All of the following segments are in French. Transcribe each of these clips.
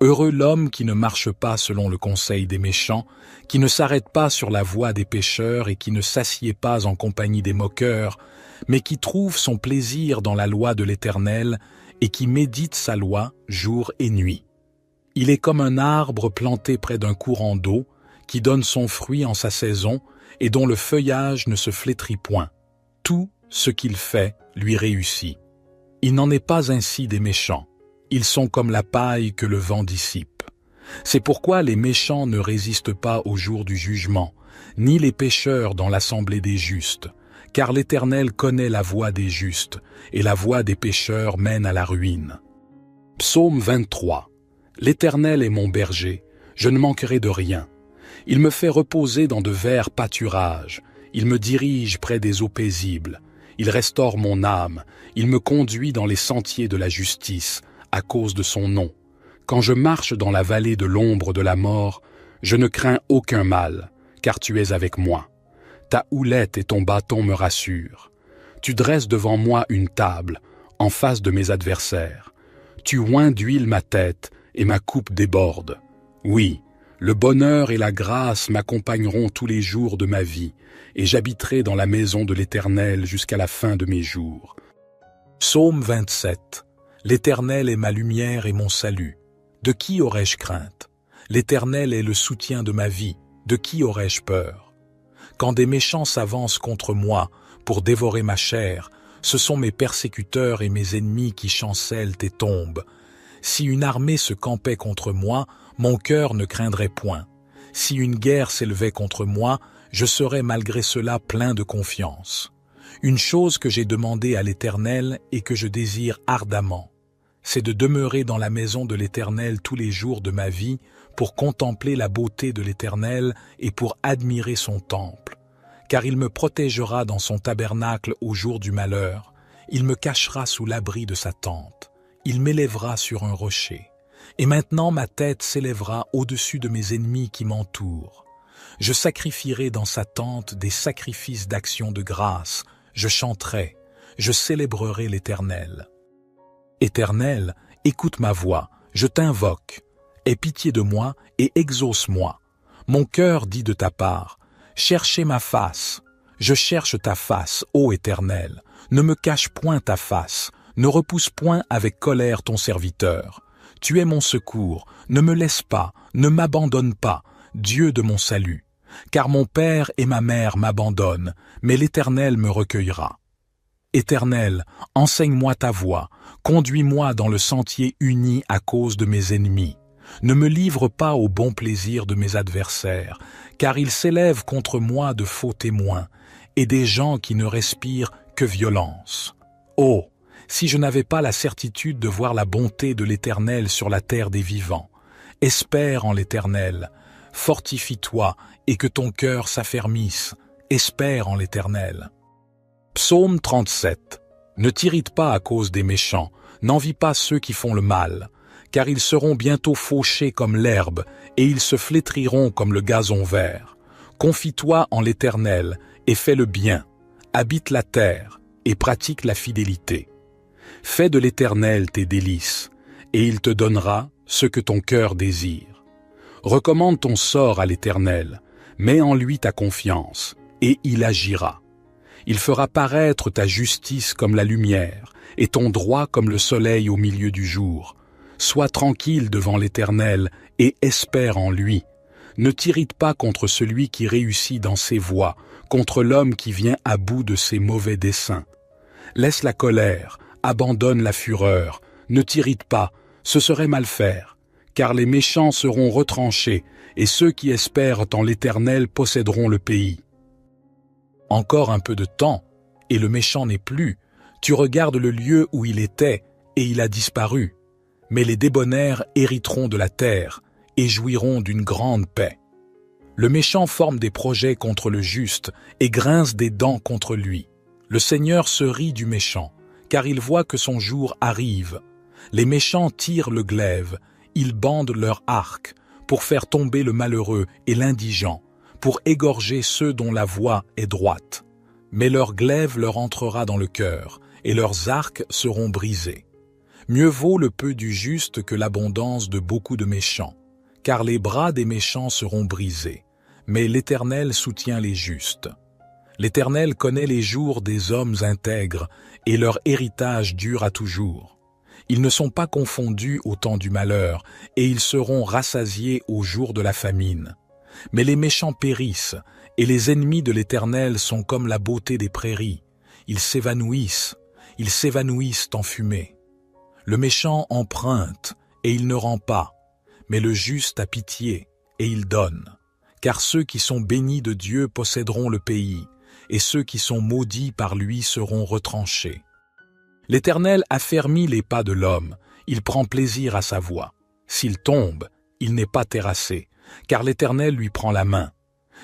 Heureux l'homme qui ne marche pas selon le conseil des méchants, qui ne s'arrête pas sur la voie des pécheurs et qui ne s'assied pas en compagnie des moqueurs, mais qui trouve son plaisir dans la loi de l'Éternel et qui médite sa loi jour et nuit. Il est comme un arbre planté près d'un courant d'eau, qui donne son fruit en sa saison et dont le feuillage ne se flétrit point. Tout ce qu'il fait lui réussit. Il n'en est pas ainsi des méchants. Ils sont comme la paille que le vent dissipe. C'est pourquoi les méchants ne résistent pas au jour du jugement, ni les pécheurs dans l'assemblée des justes, car l'Éternel connaît la voie des justes, et la voie des pécheurs mène à la ruine. Psaume 23. L'Éternel est mon berger, je ne manquerai de rien. Il me fait reposer dans de verts pâturages, il me dirige près des eaux paisibles, il restaure mon âme, il me conduit dans les sentiers de la justice, à cause de son nom. Quand je marche dans la vallée de l'ombre de la mort, je ne crains aucun mal, car tu es avec moi. Ta houlette et ton bâton me rassurent. Tu dresses devant moi une table, en face de mes adversaires. Tu oins d'huile ma tête, et ma coupe déborde. Oui, le bonheur et la grâce m'accompagneront tous les jours de ma vie, et j'habiterai dans la maison de l'Éternel jusqu'à la fin de mes jours. Psaume 27. L'Éternel est ma lumière et mon salut. De qui aurais-je crainte? L'Éternel est le soutien de ma vie. De qui aurais-je peur? Quand des méchants s'avancent contre moi pour dévorer ma chair, ce sont mes persécuteurs et mes ennemis qui chancellent et tombent. Si une armée se campait contre moi, mon cœur ne craindrait point. Si une guerre s'élevait contre moi, je serais malgré cela plein de confiance. Une chose que j'ai demandée à l'Éternel et que je désire ardemment, c'est de demeurer dans la maison de l'Éternel tous les jours de ma vie pour contempler la beauté de l'Éternel et pour admirer son temple. Car il me protégera dans son tabernacle au jour du malheur, il me cachera sous l'abri de sa tente, il m'élèvera sur un rocher. Et maintenant ma tête s'élèvera au-dessus de mes ennemis qui m'entourent. Je sacrifierai dans sa tente des sacrifices d'action de grâce, je chanterai, je célébrerai l'Éternel. Éternel, écoute ma voix, je t'invoque. Aie pitié de moi et exauce-moi. Mon cœur dit de ta part, cherchez ma face. Je cherche ta face, ô Éternel. Ne me cache point ta face, ne repousse point avec colère ton serviteur. Tu es mon secours, ne me laisse pas, ne m'abandonne pas, Dieu de mon salut. Car mon père et ma mère m'abandonnent, mais l'Éternel me recueillera. Éternel, enseigne-moi ta voie, conduis-moi dans le sentier uni à cause de mes ennemis. Ne me livre pas au bon plaisir de mes adversaires, car ils s'élèvent contre moi de faux témoins, et des gens qui ne respirent que violence. Oh, si je n'avais pas la certitude de voir la bonté de l'Éternel sur la terre des vivants. Espère en l'Éternel, fortifie-toi et que ton cœur s'affermisse, espère en l'Éternel. Psaume 37. Ne t'irrite pas à cause des méchants, n'envie pas ceux qui font le mal, car ils seront bientôt fauchés comme l'herbe, et ils se flétriront comme le gazon vert. Confie-toi en l'Éternel, et fais le bien, habite la terre, et pratique la fidélité. Fais de l'Éternel tes délices, et il te donnera ce que ton cœur désire. Recommande ton sort à l'Éternel, mets en lui ta confiance, et il agira. Il fera paraître ta justice comme la lumière, et ton droit comme le soleil au milieu du jour. Sois tranquille devant l'Éternel, et espère en lui. Ne t'irrite pas contre celui qui réussit dans ses voies, contre l'homme qui vient à bout de ses mauvais desseins. Laisse la colère, abandonne la fureur, ne t'irrite pas, ce serait mal faire, car les méchants seront retranchés, et ceux qui espèrent en l'Éternel posséderont le pays. Encore un peu de temps, et le méchant n'est plus. Tu regardes le lieu où il était, et il a disparu. Mais les débonnaires hériteront de la terre, et jouiront d'une grande paix. Le méchant forme des projets contre le juste, et grince des dents contre lui. Le Seigneur se rit du méchant, car il voit que son jour arrive. Les méchants tirent le glaive, ils bandent leur arc, pour faire tomber le malheureux et l'indigent, pour égorger ceux dont la voie est droite. Mais leur glaive leur entrera dans le cœur, et leurs arcs seront brisés. Mieux vaut le peu du juste que l'abondance de beaucoup de méchants, car les bras des méchants seront brisés, mais l'Éternel soutient les justes. L'Éternel connaît les jours des hommes intègres, et leur héritage dure à toujours. Ils ne sont pas confondus au temps du malheur, et ils seront rassasiés au jour de la famine. Mais les méchants périssent, et les ennemis de l'Éternel sont comme la beauté des prairies. Ils s'évanouissent en fumée. Le méchant emprunte, et il ne rend pas, mais le juste a pitié, et il donne. Car ceux qui sont bénis de Dieu posséderont le pays, et ceux qui sont maudits par lui seront retranchés. L'Éternel affermit les pas de l'homme, il prend plaisir à sa voie. S'il tombe, il n'est pas terrassé, car l'Éternel lui prend la main.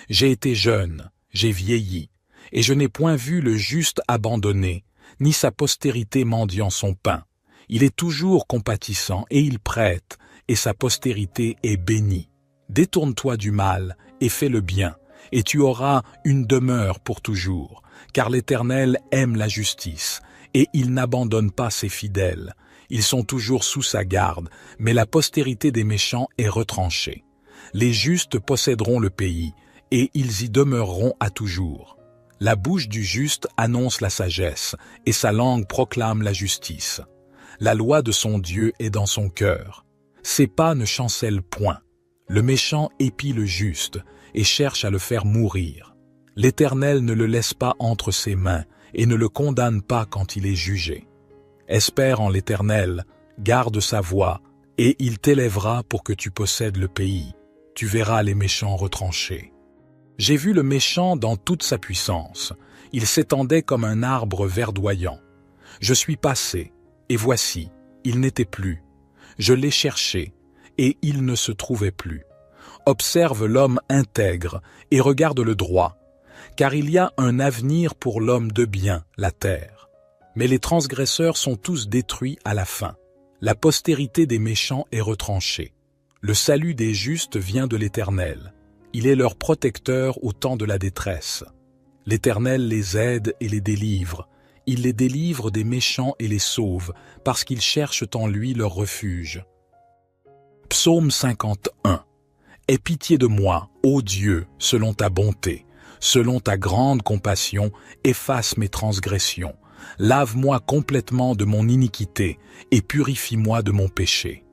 J'ai été jeune, j'ai vieilli, et je n'ai point vu le juste abandonné, ni sa postérité mendiant son pain. Il est toujours compatissant, et il prête, et sa postérité est bénie. Détourne-toi du mal, et fais le bien, et tu auras une demeure pour toujours, car l'Éternel aime la justice, et il n'abandonne pas ses fidèles. Ils sont toujours sous sa garde, mais la postérité des méchants est retranchée. Les justes posséderont le pays, et ils y demeureront à toujours. La bouche du juste annonce la sagesse, et sa langue proclame la justice. La loi de son Dieu est dans son cœur. Ses pas ne chancellent point. Le méchant épie le juste, et cherche à le faire mourir. L'Éternel ne le laisse pas entre ses mains, et ne le condamne pas quand il est jugé. Espère en l'Éternel, garde sa voie, et il t'élèvera pour que tu possèdes le pays. Tu verras les méchants retranchés. J'ai vu le méchant dans toute sa puissance. Il s'étendait comme un arbre verdoyant. Je suis passé, et voici, il n'était plus. Je l'ai cherché, et il ne se trouvait plus. Observe l'homme intègre, et regarde le droit, car il y a un avenir pour l'homme de bien, la terre. Mais les transgresseurs sont tous détruits à la fin. La postérité des méchants est retranchée. Le salut des justes vient de l'Éternel. Il est leur protecteur au temps de la détresse. L'Éternel les aide et les délivre. Il les délivre des méchants et les sauve, parce qu'ils cherchent en lui leur refuge. Psaume 51. Aie pitié de moi, ô Dieu, selon ta bonté. Selon ta grande compassion, efface mes transgressions. Lave-moi complètement de mon iniquité et purifie-moi de mon péché.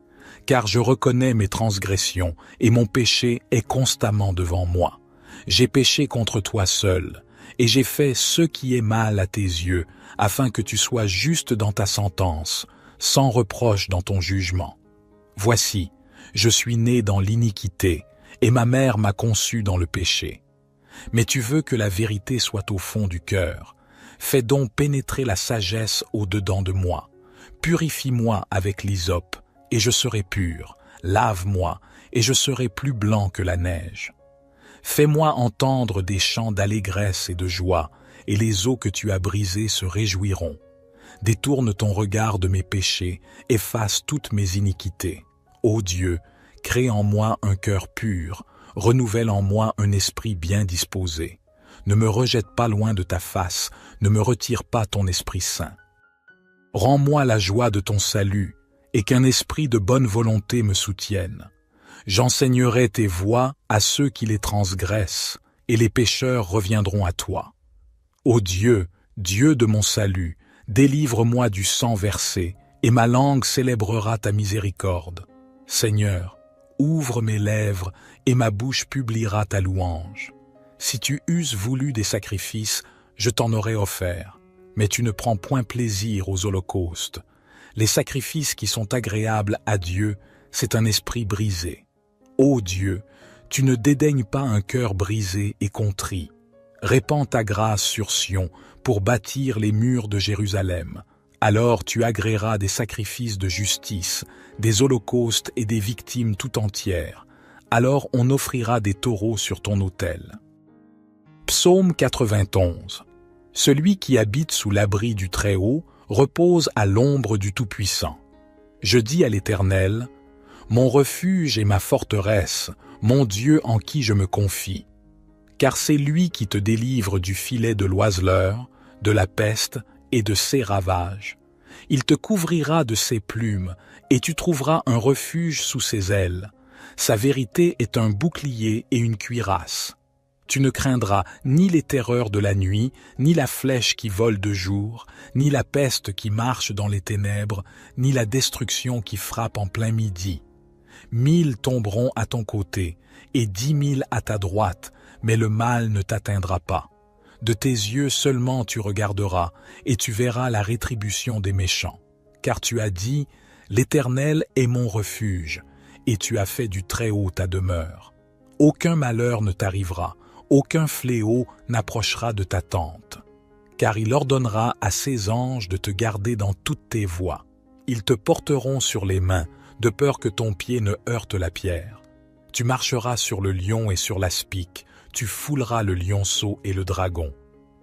Car je reconnais mes transgressions et mon péché est constamment devant moi. J'ai péché contre toi seul, et j'ai fait ce qui est mal à tes yeux, afin que tu sois juste dans ta sentence, sans reproche dans ton jugement. Voici, je suis né dans l'iniquité, et ma mère m'a conçu dans le péché. Mais tu veux que la vérité soit au fond du cœur. Fais donc pénétrer la sagesse au-dedans de moi. Purifie-moi avec l'hysope, et je serai pur. Lave-moi, et je serai plus blanc que la neige. Fais-moi entendre des chants d'allégresse et de joie, et les eaux que tu as brisées se réjouiront. Détourne ton regard de mes péchés, efface toutes mes iniquités. Ô Dieu, crée en moi un cœur pur, renouvelle en moi un esprit bien disposé. Ne me rejette pas loin de ta face, ne me retire pas ton Esprit Saint. Rends-moi la joie de ton salut, et qu'un esprit de bonne volonté me soutienne. J'enseignerai tes voies à ceux qui les transgressent, et les pécheurs reviendront à toi. Ô Dieu, Dieu de mon salut, délivre-moi du sang versé, et ma langue célébrera ta miséricorde. Seigneur, ouvre mes lèvres, et ma bouche publiera ta louange. Si tu eusses voulu des sacrifices, je t'en aurais offert, mais tu ne prends point plaisir aux holocaustes. Les sacrifices qui sont agréables à Dieu, c'est un esprit brisé. Ô Dieu, tu ne dédaignes pas un cœur brisé et contrit. Répands ta grâce sur Sion pour bâtir les murs de Jérusalem. Alors tu agréeras des sacrifices de justice, des holocaustes et des victimes tout entières. Alors on offrira des taureaux sur ton autel. Psaume 91. Celui qui habite sous l'abri du Très-Haut repose à l'ombre du Tout-Puissant. Je dis à l'Éternel, mon refuge et ma forteresse, mon Dieu en qui je me confie. Car c'est lui qui te délivre du filet de l'oiseleur, de la peste et de ses ravages. Il te couvrira de ses plumes, et tu trouveras un refuge sous ses ailes. Sa vérité est un bouclier et une cuirasse. Tu ne craindras ni les terreurs de la nuit, ni la flèche qui vole de jour, ni la peste qui marche dans les ténèbres, ni la destruction qui frappe en plein midi. 1000 tomberont à ton côté, et 10 000 à ta droite, mais le mal ne t'atteindra pas. De tes yeux seulement tu regarderas, et tu verras la rétribution des méchants. Car tu as dit, l'Éternel est mon refuge, et tu as fait du Très-Haut ta demeure. Aucun malheur ne t'arrivera, aucun fléau n'approchera de ta tente. Car il ordonnera à ses anges de te garder dans toutes tes voies. Ils te porteront sur les mains, de peur que ton pied ne heurte la pierre. Tu marcheras sur le lion et sur l'aspic, tu fouleras le lionceau et le dragon.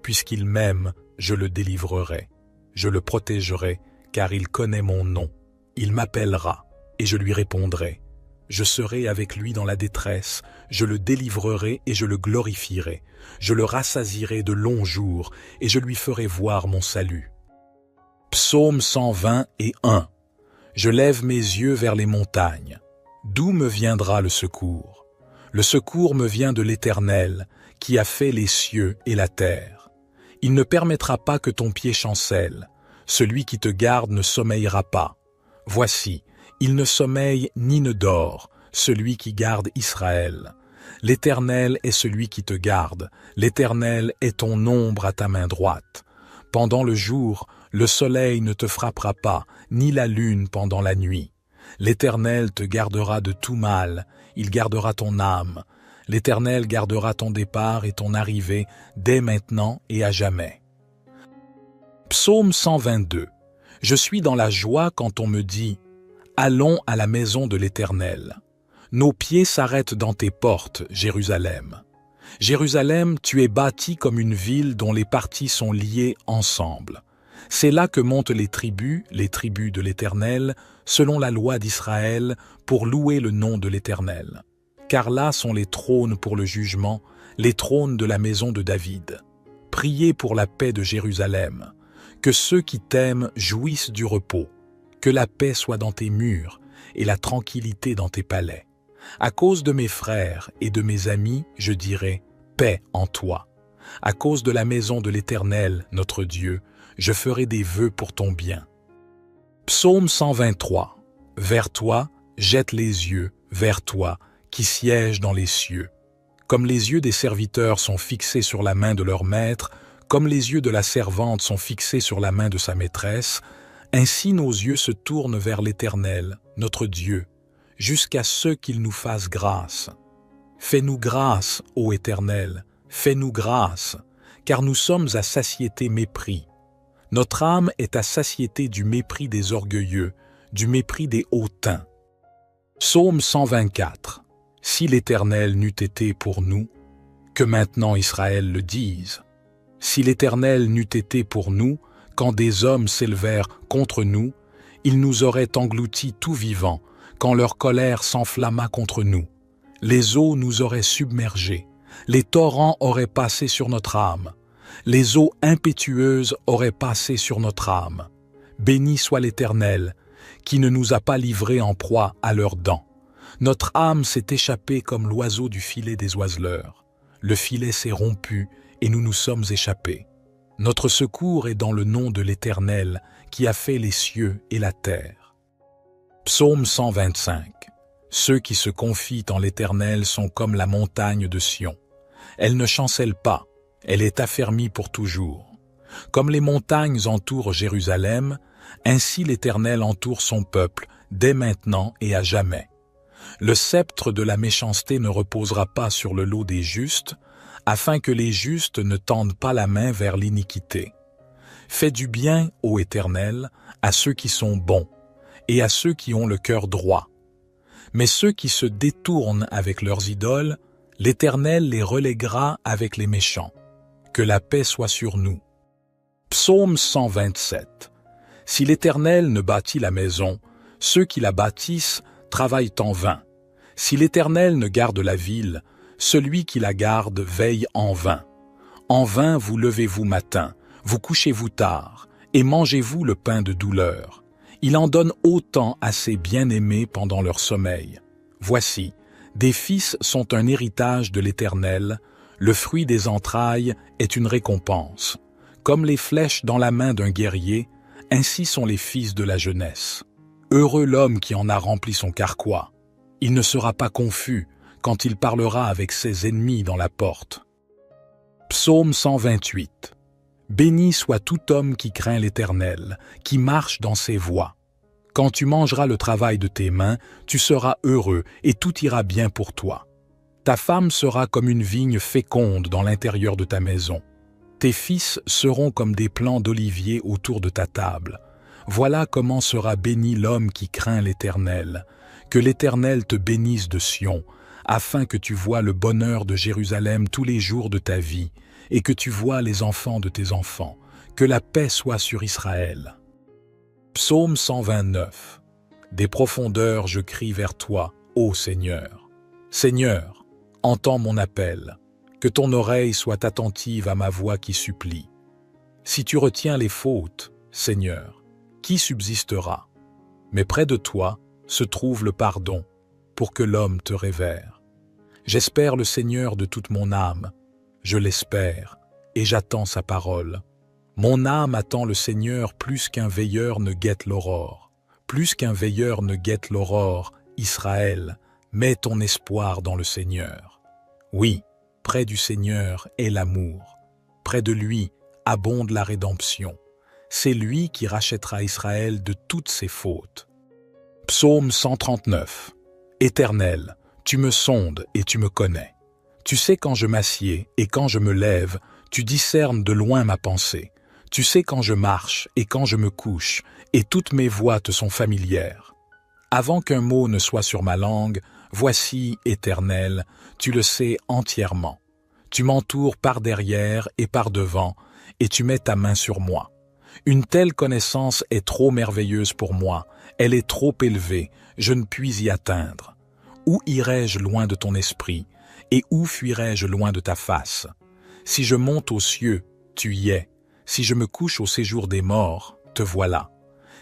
Puisqu'il m'aime, je le délivrerai. Je le protégerai, car il connaît mon nom. Il m'appellera, et je lui répondrai. Je serai avec lui dans la détresse, je le délivrerai et je le glorifierai. Je le rassasierai de longs jours, et je lui ferai voir mon salut. Psaume 121. Je lève mes yeux vers les montagnes. D'où me viendra le secours? Le secours me vient de l'Éternel, qui a fait les cieux et la terre. Il ne permettra pas que ton pied chancelle. Celui qui te garde ne sommeillera pas. Voici, il ne sommeille ni ne dort, celui qui garde Israël. L'Éternel est celui qui te garde. L'Éternel est ton ombre à ta main droite. Pendant le jour, le soleil ne te frappera pas, ni la lune pendant la nuit. L'Éternel te gardera de tout mal, il gardera ton âme. L'Éternel gardera ton départ et ton arrivée dès maintenant et à jamais. Psaume 122. Je suis dans la joie quand on me dit « Allons à la maison de l'Éternel ». Nos pieds s'arrêtent dans tes portes, Jérusalem. Jérusalem, tu es bâtie comme une ville dont les parties sont liées ensemble. C'est là que montent les tribus de l'Éternel, selon la loi d'Israël, pour louer le nom de l'Éternel. Car là sont les trônes pour le jugement, les trônes de la maison de David. Priez pour la paix de Jérusalem. Que ceux qui t'aiment jouissent du repos. Que la paix soit dans tes murs et la tranquillité dans tes palais. À cause de mes frères et de mes amis, je dirai « paix en toi ». À cause de la maison de l'Éternel, notre Dieu, je ferai des vœux pour ton bien. Psaume 123. Vers toi, jette les yeux, vers toi, qui sièges dans les cieux. Comme les yeux des serviteurs sont fixés sur la main de leur maître, comme les yeux de la servante sont fixés sur la main de sa maîtresse, ainsi nos yeux se tournent vers l'Éternel, notre Dieu, jusqu'à ce qu'il nous fasse grâce. Fais-nous grâce, ô Éternel, fais-nous grâce, car nous sommes à satiété mépris. Notre âme est à satiété du mépris des orgueilleux, du mépris des hautains. Psaume 124. Si l'Éternel n'eût été pour nous, que maintenant Israël le dise. Si l'Éternel n'eût été pour nous, quand des hommes s'élevèrent contre nous, ils nous auraient engloutis tout vivants, quand leur colère s'enflamma contre nous. Les eaux nous auraient submergés, les torrents auraient passé sur notre âme. Les eaux impétueuses auraient passé sur notre âme. Béni soit l'Éternel, qui ne nous a pas livrés en proie à leurs dents. Notre âme s'est échappée comme l'oiseau du filet des oiseleurs. Le filet s'est rompu et nous nous sommes échappés. Notre secours est dans le nom de l'Éternel, qui a fait les cieux et la terre. Psaume 125. Ceux qui se confient en l'Éternel sont comme la montagne de Sion. Elle ne chancelle pas. Elle est affermie pour toujours. Comme les montagnes entourent Jérusalem, ainsi l'Éternel entoure son peuple, dès maintenant et à jamais. Le sceptre de la méchanceté ne reposera pas sur le lot des justes, afin que les justes ne tendent pas la main vers l'iniquité. Fais du bien, ô Éternel, à ceux qui sont bons, et à ceux qui ont le cœur droit. Mais ceux qui se détournent avec leurs idoles, l'Éternel les reléguera avec les méchants. Que la paix soit sur nous. Psaume 127. Si l'Éternel ne bâtit la maison, ceux qui la bâtissent travaillent en vain. Si l'Éternel ne garde la ville, celui qui la garde veille en vain. En vain vous levez-vous matin, vous couchez-vous tard, et mangez-vous le pain de douleur. Il en donne autant à ses bien-aimés pendant leur sommeil. Voici, des fils sont un héritage de l'Éternel, le fruit des entrailles est une récompense. Comme les flèches dans la main d'un guerrier, ainsi sont les fils de la jeunesse. Heureux l'homme qui en a rempli son carquois. Il ne sera pas confus quand il parlera avec ses ennemis dans la porte. Psaume 128. Béni soit tout homme qui craint l'Éternel, qui marche dans ses voies. Quand tu mangeras le travail de tes mains, tu seras heureux et tout ira bien pour toi. Ta femme sera comme une vigne féconde dans l'intérieur de ta maison. Tes fils seront comme des plants d'olivier autour de ta table. Voilà comment sera béni l'homme qui craint l'Éternel. Que l'Éternel te bénisse de Sion, afin que tu vois le bonheur de Jérusalem tous les jours de ta vie, et que tu vois les enfants de tes enfants. Que la paix soit sur Israël. Psaume 129. Des profondeurs je crie vers toi, ô Seigneur. Seigneur, entends mon appel, que ton oreille soit attentive à ma voix qui supplie. Si tu retiens les fautes, Seigneur, qui subsistera? Mais près de toi se trouve le pardon, pour que l'homme te révère. J'espère le Seigneur de toute mon âme, je l'espère, et j'attends sa parole. Mon âme attend le Seigneur plus qu'un veilleur ne guette l'aurore. Plus qu'un veilleur ne guette l'aurore, Israël, mets ton espoir dans le Seigneur. Oui, près du Seigneur est l'amour. Près de lui abonde la rédemption. C'est lui qui rachètera Israël de toutes ses fautes. Psaume 139. Éternel, tu me sondes et tu me connais. Tu sais quand je m'assieds et quand je me lève, tu discernes de loin ma pensée. Tu sais quand je marche et quand je me couche, et toutes mes voies te sont familières. Avant qu'un mot ne soit sur ma langue, voici, Éternel, tu le sais entièrement. Tu m'entoures par derrière et par devant, et tu mets ta main sur moi. Une telle connaissance est trop merveilleuse pour moi, elle est trop élevée, je ne puis y atteindre. Où irai-je loin de ton esprit, et où fuirai-je loin de ta face? Si je monte aux cieux, tu y es. Si je me couche au séjour des morts, te voilà.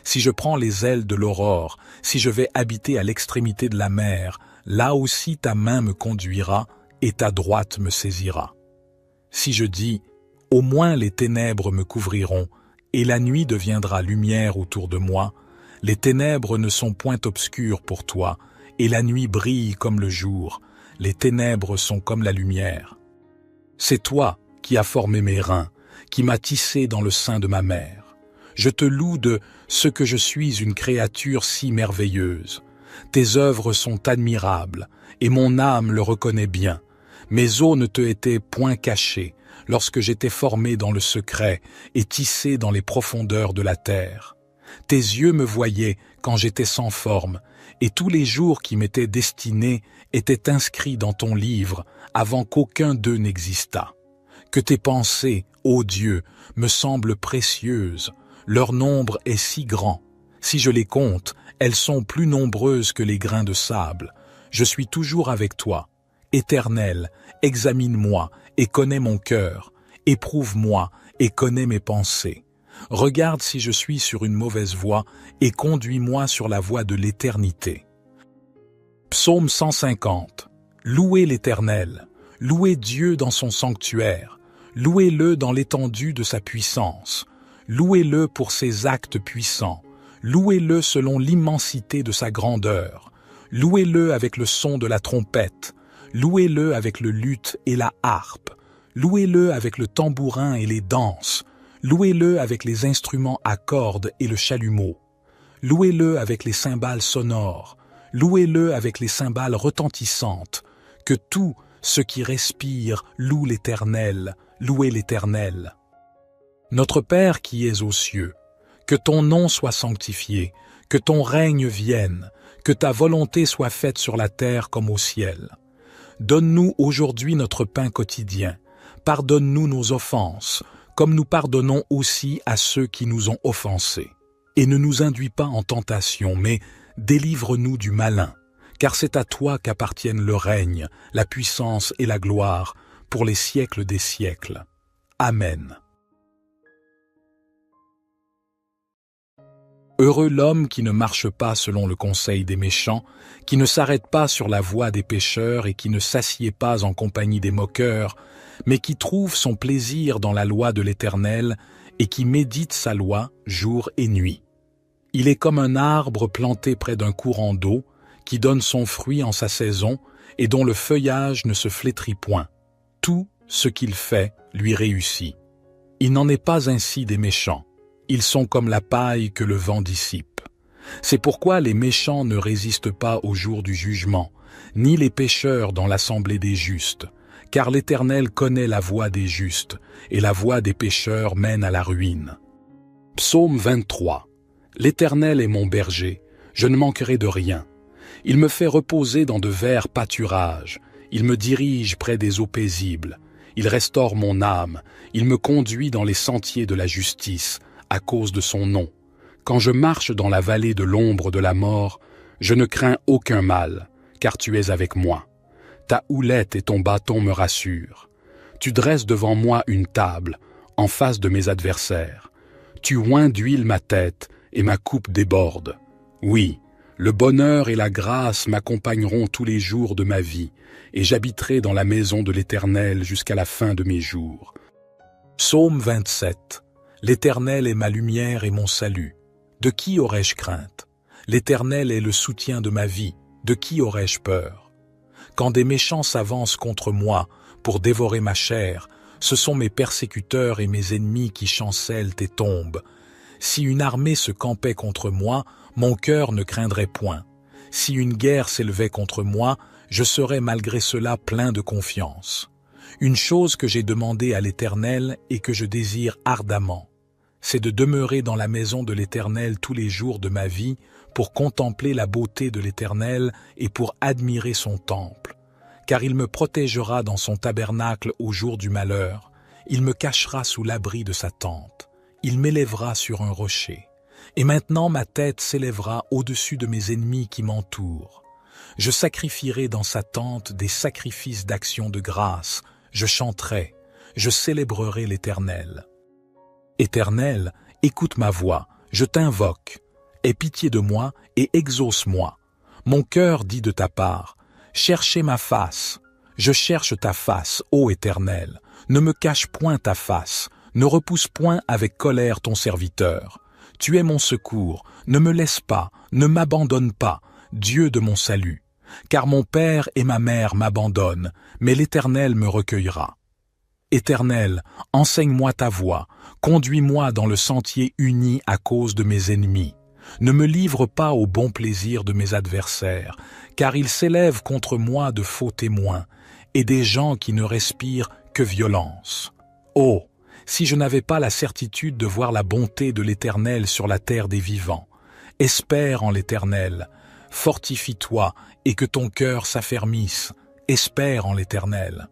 Si je prends les ailes de l'aurore, si je vais habiter à l'extrémité de la mer, là aussi ta main me conduira et ta droite me saisira. Si je dis, au moins les ténèbres me couvriront, et la nuit deviendra lumière autour de moi, les ténèbres ne sont point obscures pour toi, et la nuit brille comme le jour, les ténèbres sont comme la lumière. C'est toi qui as formé mes reins, qui m'as tissé dans le sein de ma mère. Je te loue de ce que je suis une créature si merveilleuse. Tes œuvres sont admirables, et mon âme le reconnaît bien. Mes os ne te étaient point cachés, lorsque j'étais formé dans le secret et tissé dans les profondeurs de la terre. Tes yeux me voyaient quand j'étais sans forme, et tous les jours qui m'étaient destinés étaient inscrits dans ton livre avant qu'aucun d'eux n'existât. Que tes pensées, ô Dieu, me semblent précieuses, leur nombre est si grand. Si je les compte, elles sont plus nombreuses que les grains de sable. Je suis toujours avec toi. Éternel, examine-moi et connais mon cœur. Éprouve-moi et connais mes pensées. Regarde si je suis sur une mauvaise voie et conduis-moi sur la voie de l'éternité. Psaume 150. Louez l'Éternel, louez Dieu dans son sanctuaire, louez-le dans l'étendue de sa puissance, louez-le pour ses actes puissants, louez-le selon l'immensité de sa grandeur, louez-le avec le son de la trompette, louez-le avec le luth et la harpe, louez-le avec le tambourin et les danses, louez-le avec les instruments à cordes et le chalumeau, louez-le avec les cymbales sonores, louez-le avec les cymbales retentissantes, que tout ce qui respire loue l'Éternel, louez l'Éternel. Notre Père qui es aux cieux, que ton nom soit sanctifié, que ton règne vienne, que ta volonté soit faite sur la terre comme au ciel. Donne-nous aujourd'hui notre pain quotidien, pardonne-nous nos offenses, comme nous pardonnons aussi à ceux qui nous ont offensés. Et ne nous induis pas en tentation, mais délivre-nous du malin, car c'est à toi qu'appartiennent le règne, la puissance et la gloire, pour les siècles des siècles. Amen. Heureux l'homme qui ne marche pas selon le conseil des méchants, qui ne s'arrête pas sur la voie des pécheurs et qui ne s'assied pas en compagnie des moqueurs, mais qui trouve son plaisir dans la loi de l'Éternel et qui médite sa loi jour et nuit. Il est comme un arbre planté près d'un courant d'eau, qui donne son fruit en sa saison et dont le feuillage ne se flétrit point. Tout ce qu'il fait lui réussit. Il n'en est pas ainsi des méchants. Ils sont comme la paille que le vent dissipe. C'est pourquoi les méchants ne résistent pas au jour du jugement, ni les pécheurs dans l'assemblée des justes, car l'Éternel connaît la voie des justes, et la voie des pécheurs mène à la ruine. Psaume 23. L'Éternel est mon berger, je ne manquerai de rien. Il me fait reposer dans de verts pâturages, il me dirige près des eaux paisibles, il restaure mon âme, il me conduit dans les sentiers de la justice, à cause de son nom. Quand je marche dans la vallée de l'ombre de la mort, je ne crains aucun mal, car tu es avec moi. Ta houlette et ton bâton me rassurent. Tu dresses devant moi une table, en face de mes adversaires. Tu oins d'huile ma tête, et ma coupe déborde. Oui, le bonheur et la grâce m'accompagneront tous les jours de ma vie, et j'habiterai dans la maison de l'Éternel jusqu'à la fin de mes jours. Psaume 27. L'Éternel est ma lumière et mon salut. De qui aurais-je crainte? L'Éternel est le soutien de ma vie. De qui aurais-je peur? Quand des méchants s'avancent contre moi pour dévorer ma chair, ce sont mes persécuteurs et mes ennemis qui chancellent et tombent. Si une armée se campait contre moi, mon cœur ne craindrait point. Si une guerre s'élevait contre moi, je serais malgré cela plein de confiance. Une chose que j'ai demandée à l'Éternel et que je désire ardemment, c'est de demeurer dans la maison de l'Éternel tous les jours de ma vie pour contempler la beauté de l'Éternel et pour admirer son temple. Car il me protégera dans son tabernacle au jour du malheur, il me cachera sous l'abri de sa tente, il m'élèvera sur un rocher. Et maintenant ma tête s'élèvera au-dessus de mes ennemis qui m'entourent. Je sacrifierai dans sa tente des sacrifices d'action de grâce, je chanterai, je célébrerai l'Éternel. Éternel, écoute ma voix, je t'invoque. Aie pitié de moi et exauce-moi. Mon cœur dit de ta part, cherchez ma face. Je cherche ta face, ô Éternel. Ne me cache point ta face, ne repousse point avec colère ton serviteur. Tu es mon secours, ne me laisse pas, ne m'abandonne pas, Dieu de mon salut. Car mon père et ma mère m'abandonnent, mais l'Éternel me recueillera. Éternel, enseigne-moi ta voie, conduis-moi dans le sentier uni à cause de mes ennemis. Ne me livre pas au bon plaisir de mes adversaires, car ils s'élèvent contre moi de faux témoins, et des gens qui ne respirent que violence. Oh, si je n'avais pas la certitude de voir la bonté de l'Éternel sur la terre des vivants. Espère en l'Éternel, fortifie-toi et que ton cœur s'affermisse, espère en l'Éternel.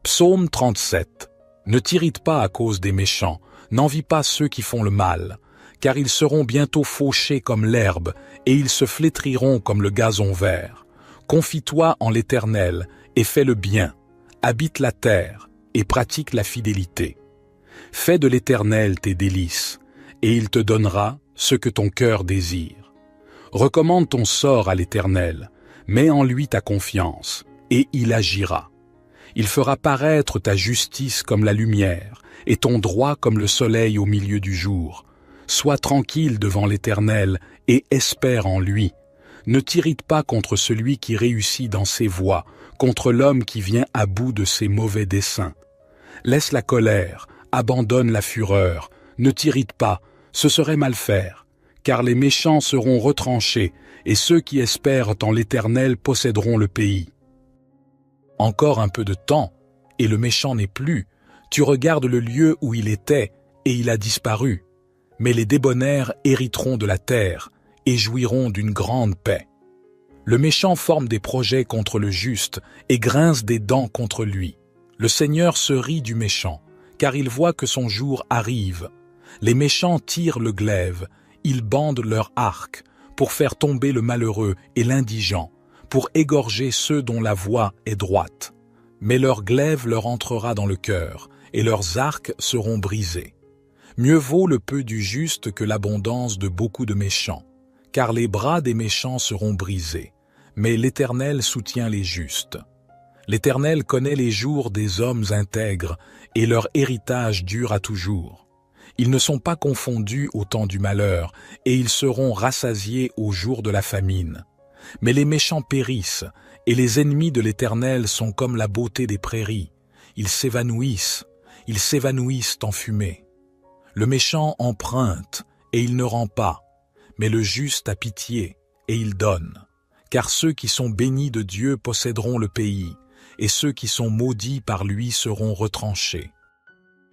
Psaume 37. Ne t'irrite pas à cause des méchants, n'envie pas ceux qui font le mal, car ils seront bientôt fauchés comme l'herbe, et ils se flétriront comme le gazon vert. Confie-toi en l'Éternel, et fais le bien, habite la terre, et pratique la fidélité. Fais de l'Éternel tes délices, et il te donnera ce que ton cœur désire. Recommande ton sort à l'Éternel, mets en lui ta confiance, et il agira. Il fera paraître ta justice comme la lumière, et ton droit comme le soleil au milieu du jour. Sois tranquille devant l'Éternel, et espère en lui. Ne t'irrite pas contre celui qui réussit dans ses voies, contre l'homme qui vient à bout de ses mauvais desseins. Laisse la colère, abandonne la fureur, ne t'irrite pas, ce serait mal faire, car les méchants seront retranchés, et ceux qui espèrent en l'Éternel posséderont le pays. Encore un peu de temps, et le méchant n'est plus. Tu regardes le lieu où il était, et il a disparu. Mais les débonnaires hériteront de la terre, et jouiront d'une grande paix. Le méchant forme des projets contre le juste, et grince des dents contre lui. Le Seigneur se rit du méchant, car il voit que son jour arrive. Les méchants tirent le glaive, ils bandent leur arc, pour faire tomber le malheureux et l'indigent, pour égorger ceux dont la voie est droite. Mais leur glaive leur entrera dans le cœur, et leurs arcs seront brisés. Mieux vaut le peu du juste que l'abondance de beaucoup de méchants, car les bras des méchants seront brisés, mais l'Éternel soutient les justes. L'Éternel connaît les jours des hommes intègres, et leur héritage dure à toujours. Ils ne sont pas confondus au temps du malheur, et ils seront rassasiés au jour de la famine. Mais les méchants périssent, et les ennemis de l'Éternel sont comme la beauté des prairies. Ils s'évanouissent en fumée. Le méchant emprunte, et il ne rend pas, mais le juste a pitié, et il donne. Car ceux qui sont bénis de Dieu posséderont le pays, et ceux qui sont maudits par lui seront retranchés.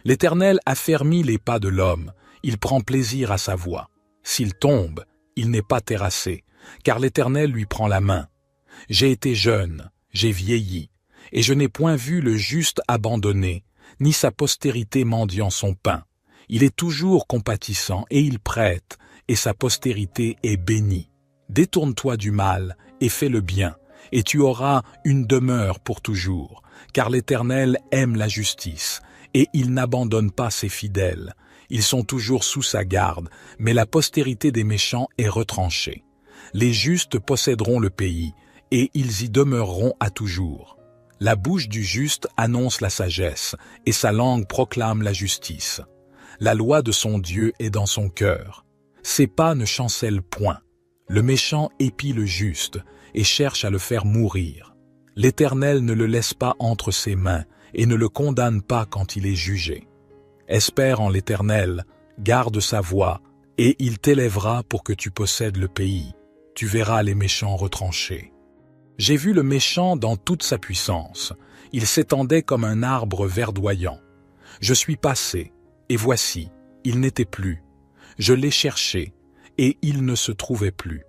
L'Éternel affermit les pas de l'homme, il prend plaisir à sa voie. S'il tombe, il n'est pas terrassé, car l'Éternel lui prend la main. J'ai été jeune, j'ai vieilli, et je n'ai point vu le juste abandonné, ni sa postérité mendiant son pain. Il est toujours compatissant, et il prête, et sa postérité est bénie. Détourne-toi du mal, et fais le bien, et tu auras une demeure pour toujours, car l'Éternel aime la justice, et il n'abandonne pas ses fidèles. Ils sont toujours sous sa garde, mais la postérité des méchants est retranchée. Les justes posséderont le pays, et ils y demeureront à toujours. La bouche du juste annonce la sagesse, et sa langue proclame la justice. La loi de son Dieu est dans son cœur. Ses pas ne chancellent point. Le méchant épie le juste, et cherche à le faire mourir. L'Éternel ne le laisse pas entre ses mains, et ne le condamne pas quand il est jugé. Espère en l'Éternel, garde sa voie, et il t'élèvera pour que tu possèdes le pays. Tu verras les méchants retranchés. J'ai vu le méchant dans toute sa puissance. Il s'étendait comme un arbre verdoyant. Je suis passé, et voici, il n'était plus. Je l'ai cherché, et il ne se trouvait plus.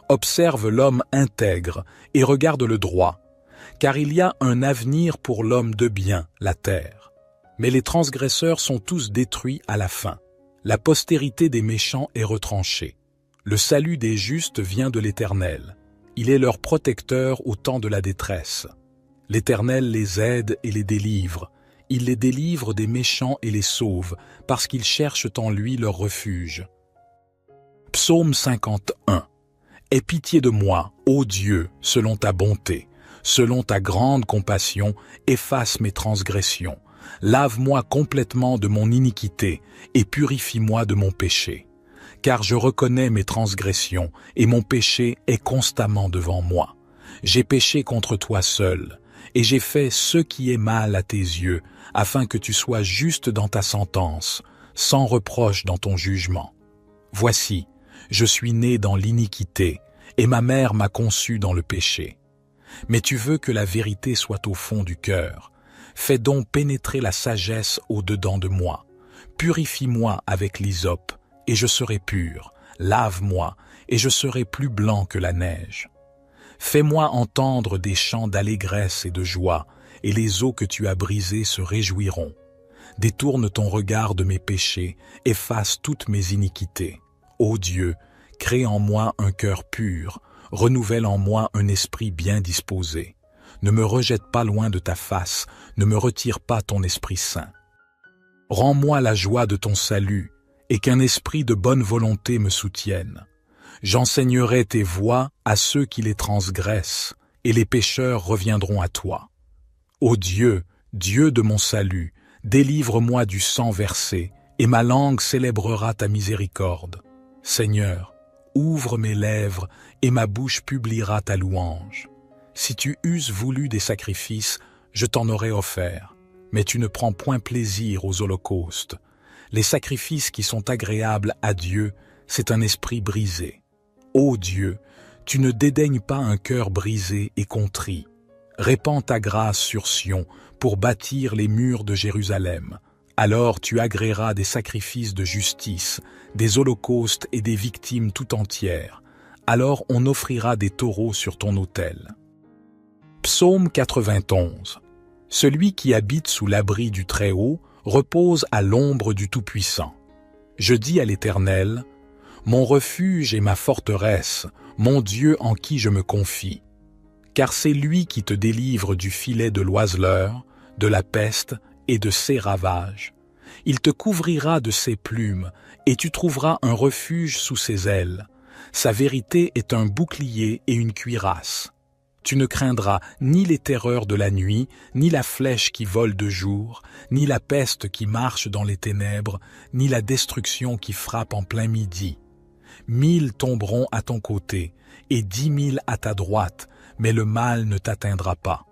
Observe l'homme intègre, et regarde le droit, car il y a un avenir pour l'homme de bien, la terre. Mais les transgresseurs sont tous détruits à la fin. La postérité des méchants est retranchée. Le salut des justes vient de l'Éternel. Il est leur protecteur au temps de la détresse. L'Éternel les aide et les délivre. Il les délivre des méchants et les sauve, parce qu'ils cherchent en lui leur refuge. Psaume 51. Aie pitié de moi, ô Dieu, selon ta bonté. Selon ta grande compassion, efface mes transgressions. Lave-moi complètement de mon iniquité et purifie-moi de mon péché. Car je reconnais mes transgressions et mon péché est constamment devant moi. J'ai péché contre toi seul, et j'ai fait ce qui est mal à tes yeux, afin que tu sois juste dans ta sentence, sans reproche dans ton jugement. Voici, je suis né dans l'iniquité, et ma mère m'a conçu dans le péché. Mais tu veux que la vérité soit au fond du cœur. Fais donc pénétrer la sagesse au-dedans de moi. Purifie-moi avec l'hysope, et je serai pur. Lave-moi, et je serai plus blanc que la neige. Fais-moi entendre des chants d'allégresse et de joie, et les eaux que tu as brisées se réjouiront. Détourne ton regard de mes péchés, efface toutes mes iniquités. Ô Dieu, crée en moi un cœur pur, renouvelle en moi un esprit bien disposé. Ne me rejette pas loin de ta face, ne me retire pas ton Esprit Saint. Rends-moi la joie de ton salut, et qu'un esprit de bonne volonté me soutienne. J'enseignerai tes voies à ceux qui les transgressent, et les pécheurs reviendront à toi. Ô Dieu, Dieu de mon salut, délivre-moi du sang versé, et ma langue célébrera ta miséricorde. Seigneur, ouvre mes lèvres, et ma bouche publiera ta louange. Si tu eusses voulu des sacrifices, je t'en aurais offert, mais tu ne prends point plaisir aux holocaustes. Les sacrifices qui sont agréables à Dieu, c'est un esprit brisé. Ô Dieu, tu ne dédaignes pas un cœur brisé et contrit. Répands ta grâce sur Sion pour bâtir les murs de Jérusalem. Alors tu agréeras des sacrifices de justice, des holocaustes et des victimes tout entières. Alors on offrira des taureaux sur ton autel. Psaume 91. Celui qui habite sous l'abri du Très-Haut repose à l'ombre du Tout-Puissant. Je dis à l'Éternel, mon refuge et ma forteresse, mon Dieu en qui je me confie. Car c'est lui qui te délivre du filet de l'oiseleur, de la peste et de ses ravages. Il te couvrira de ses plumes, et tu trouveras un refuge sous ses ailes. Sa vérité est un bouclier et une cuirasse. Tu ne craindras ni les terreurs de la nuit, ni la flèche qui vole de jour, ni la peste qui marche dans les ténèbres, ni la destruction qui frappe en plein midi. 1000 tomberont à ton côté, et 10 000 à ta droite, mais le mal ne t'atteindra pas.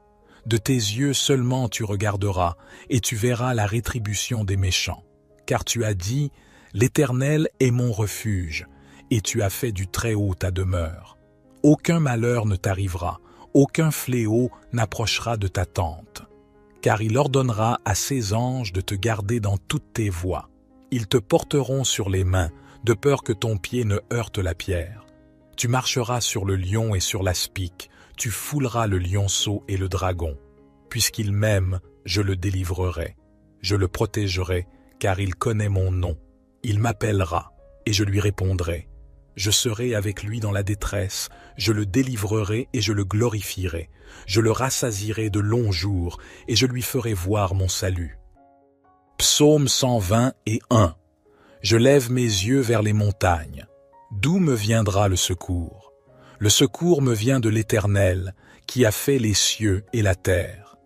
De tes yeux seulement tu regarderas, et tu verras la rétribution des méchants. Car tu as dit, l'Éternel est mon refuge, et tu as fait du Très-Haut ta demeure. Aucun malheur ne t'arrivera, aucun fléau n'approchera de ta tente. Car il ordonnera à ses anges de te garder dans toutes tes voies. Ils te porteront sur les mains, de peur que ton pied ne heurte la pierre. Tu marcheras sur le lion et sur l'aspic, tu fouleras le lionceau et le dragon. Puisqu'il m'aime, je le délivrerai. Je le protégerai, car il connaît mon nom. Il m'appellera, et je lui répondrai. Je serai avec lui dans la détresse, je le délivrerai et je le glorifierai. Je le rassasierai de longs jours, et je lui ferai voir mon salut. Psaume 121. Je lève mes yeux vers les montagnes. D'où me viendra le secours? Le secours me vient de l'Éternel, qui a fait les cieux et la terre.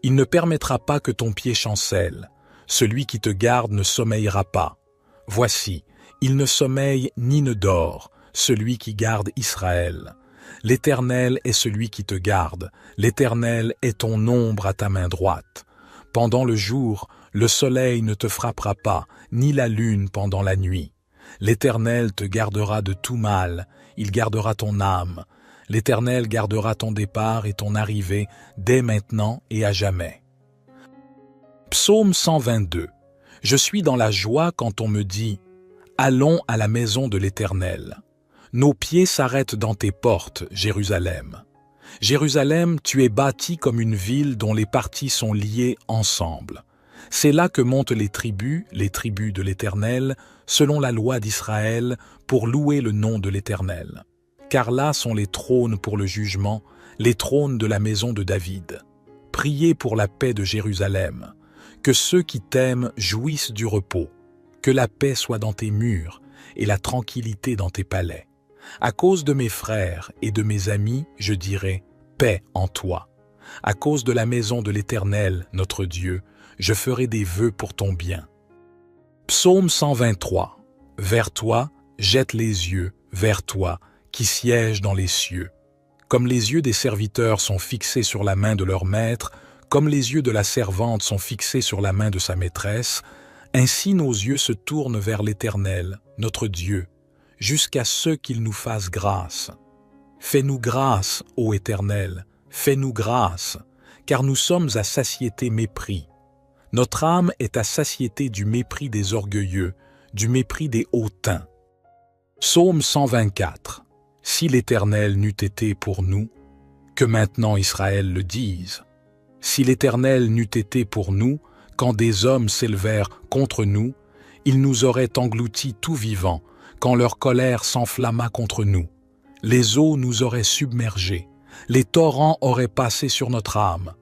Il ne permettra pas que ton pied chancelle. Celui qui te garde ne sommeillera pas. Voici, il ne sommeille ni ne dort, celui qui garde Israël. L'Éternel est celui qui te garde. L'Éternel est ton ombre à ta main droite. Pendant le jour, le soleil ne te frappera pas, ni la lune pendant la nuit. L'Éternel te gardera de tout mal, il gardera ton âme. L'Éternel gardera ton départ et ton arrivée dès maintenant et à jamais. Psaume 122. Je suis dans la joie quand on me dit « Allons à la maison de l'Éternel ». Nos pieds s'arrêtent dans tes portes, Jérusalem. Jérusalem, tu es bâtie comme une ville dont les parties sont liées ensemble. C'est là que montent les tribus de l'Éternel, selon la loi d'Israël, pour louer le nom de l'Éternel. Car là sont les trônes pour le jugement, les trônes de la maison de David. Priez pour la paix de Jérusalem. Que ceux qui t'aiment jouissent du repos. Que la paix soit dans tes murs et la tranquillité dans tes palais. À cause de mes frères et de mes amis, je dirai « paix en toi ». À cause de la maison de l'Éternel, notre Dieu, je ferai des vœux pour ton bien. Psaume 123. Vers toi, jette les yeux, vers toi, qui sièges dans les cieux. Comme les yeux des serviteurs sont fixés sur la main de leur maître, comme les yeux de la servante sont fixés sur la main de sa maîtresse, ainsi nos yeux se tournent vers l'Éternel, notre Dieu, jusqu'à ce qu'il nous fasse grâce. Fais-nous grâce, ô Éternel, fais-nous grâce, car nous sommes à satiété mépris. Notre âme est à satiété du mépris des orgueilleux, du mépris des hautains. Psaume 124. Si l'Éternel n'eût été pour nous, que maintenant Israël le dise. Si l'Éternel n'eût été pour nous, quand des hommes s'élevèrent contre nous, ils nous auraient engloutis tout vivants, quand leur colère s'enflamma contre nous. Les eaux nous auraient submergés, les torrents auraient passé sur notre âme.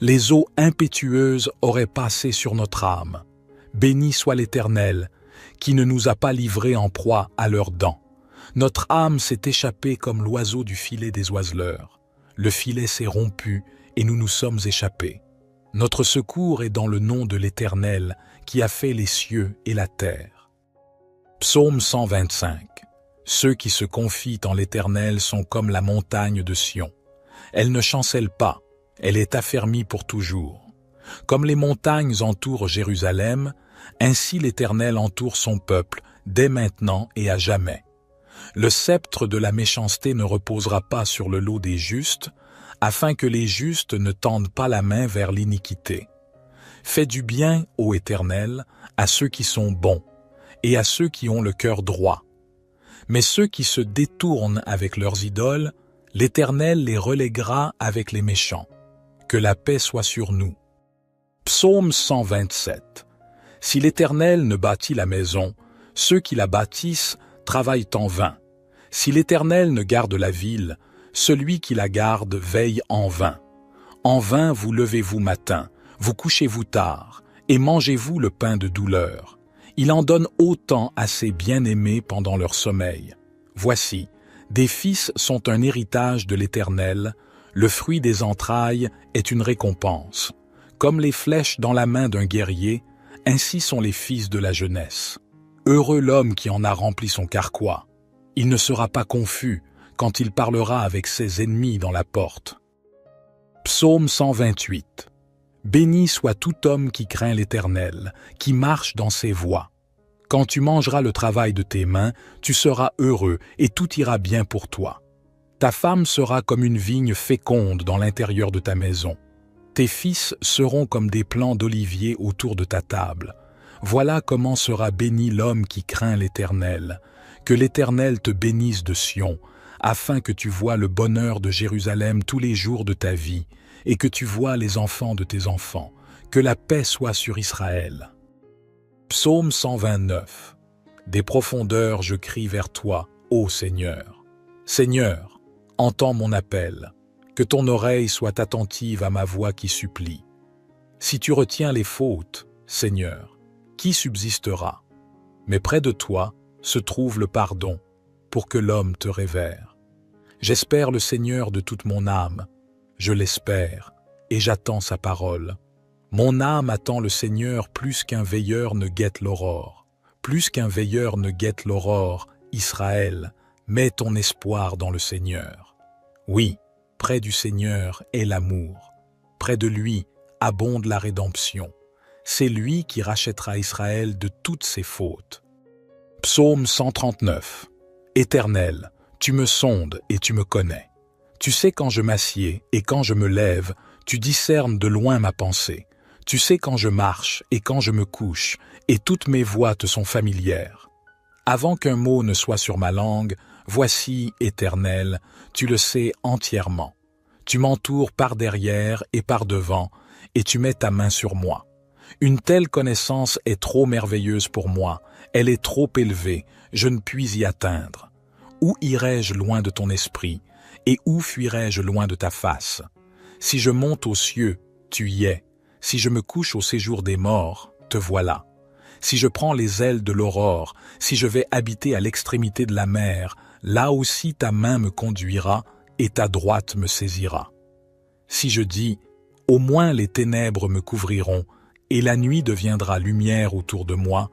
Les eaux impétueuses auraient passé sur notre âme. Béni soit l'Éternel, qui ne nous a pas livrés en proie à leurs dents. Notre âme s'est échappée comme l'oiseau du filet des oiseleurs. Le filet s'est rompu et nous nous sommes échappés. Notre secours est dans le nom de l'Éternel, qui a fait les cieux et la terre. Psaume 125. Ceux qui se confient en l'Éternel sont comme la montagne de Sion. Elle ne chancelle pas. Elle est affermie pour toujours. Comme les montagnes entourent Jérusalem, ainsi l'Éternel entoure son peuple, dès maintenant et à jamais. Le sceptre de la méchanceté ne reposera pas sur le lot des justes, afin que les justes ne tendent pas la main vers l'iniquité. Fais du bien, ô Éternel, à ceux qui sont bons, et à ceux qui ont le cœur droit. Mais ceux qui se détournent avec leurs idoles, l'Éternel les reléguera avec les méchants. Que la paix soit sur nous. Psaume 127. Si l'Éternel ne bâtit la maison, ceux qui la bâtissent travaillent en vain. Si l'Éternel ne garde la ville, celui qui la garde veille en vain. En vain vous levez-vous matin, vous couchez-vous tard, et mangez-vous le pain de douleur. Il en donne autant à ses bien-aimés pendant leur sommeil. Voici, des fils sont un héritage de l'Éternel, le fruit des entrailles est une récompense. Comme les flèches dans la main d'un guerrier, ainsi sont les fils de la jeunesse. Heureux l'homme qui en a rempli son carquois. Il ne sera pas confus quand il parlera avec ses ennemis dans la porte. Psaume 128. Béni soit tout homme qui craint l'Éternel, qui marche dans ses voies. Quand tu mangeras le travail de tes mains, tu seras heureux et tout ira bien pour toi. Ta femme sera comme une vigne féconde dans l'intérieur de ta maison. Tes fils seront comme des plants d'olivier autour de ta table. Voilà comment sera béni l'homme qui craint l'Éternel. Que l'Éternel te bénisse de Sion, afin que tu vois le bonheur de Jérusalem tous les jours de ta vie, et que tu vois les enfants de tes enfants. Que la paix soit sur Israël. Psaume 129. Des profondeurs je crie vers toi, ô Seigneur. Seigneur, entends mon appel, que ton oreille soit attentive à ma voix qui supplie. Si tu retiens les fautes, Seigneur, qui subsistera? Mais près de toi se trouve le pardon, pour que l'homme te révère. J'espère le Seigneur de toute mon âme, je l'espère, et j'attends sa parole. Mon âme attend le Seigneur plus qu'un veilleur ne guette l'aurore. Plus qu'un veilleur ne guette l'aurore, Israël, mets ton espoir dans le Seigneur. Oui, près du Seigneur est l'amour. Près de lui abonde la rédemption. C'est lui qui rachètera Israël de toutes ses fautes. Psaume 139. Éternel, tu me sondes et tu me connais. Tu sais quand je m'assieds et quand je me lève, tu discernes de loin ma pensée. Tu sais quand je marche et quand je me couche, et toutes mes voies te sont familières. Avant qu'un mot ne soit sur ma langue, voici, Éternel, tu le sais entièrement. Tu m'entoures par derrière et par devant, et tu mets ta main sur moi. Une telle connaissance est trop merveilleuse pour moi, elle est trop élevée, je ne puis y atteindre. Où irai-je loin de ton esprit, et où fuirai-je loin de ta face? Si je monte aux cieux, tu y es. Si je me couche au séjour des morts, te voilà. Si je prends les ailes de l'aurore, si je vais habiter à l'extrémité de la mer, là aussi ta main me conduira et ta droite me saisira. Si je dis, au moins les ténèbres me couvriront, et la nuit deviendra lumière autour de moi,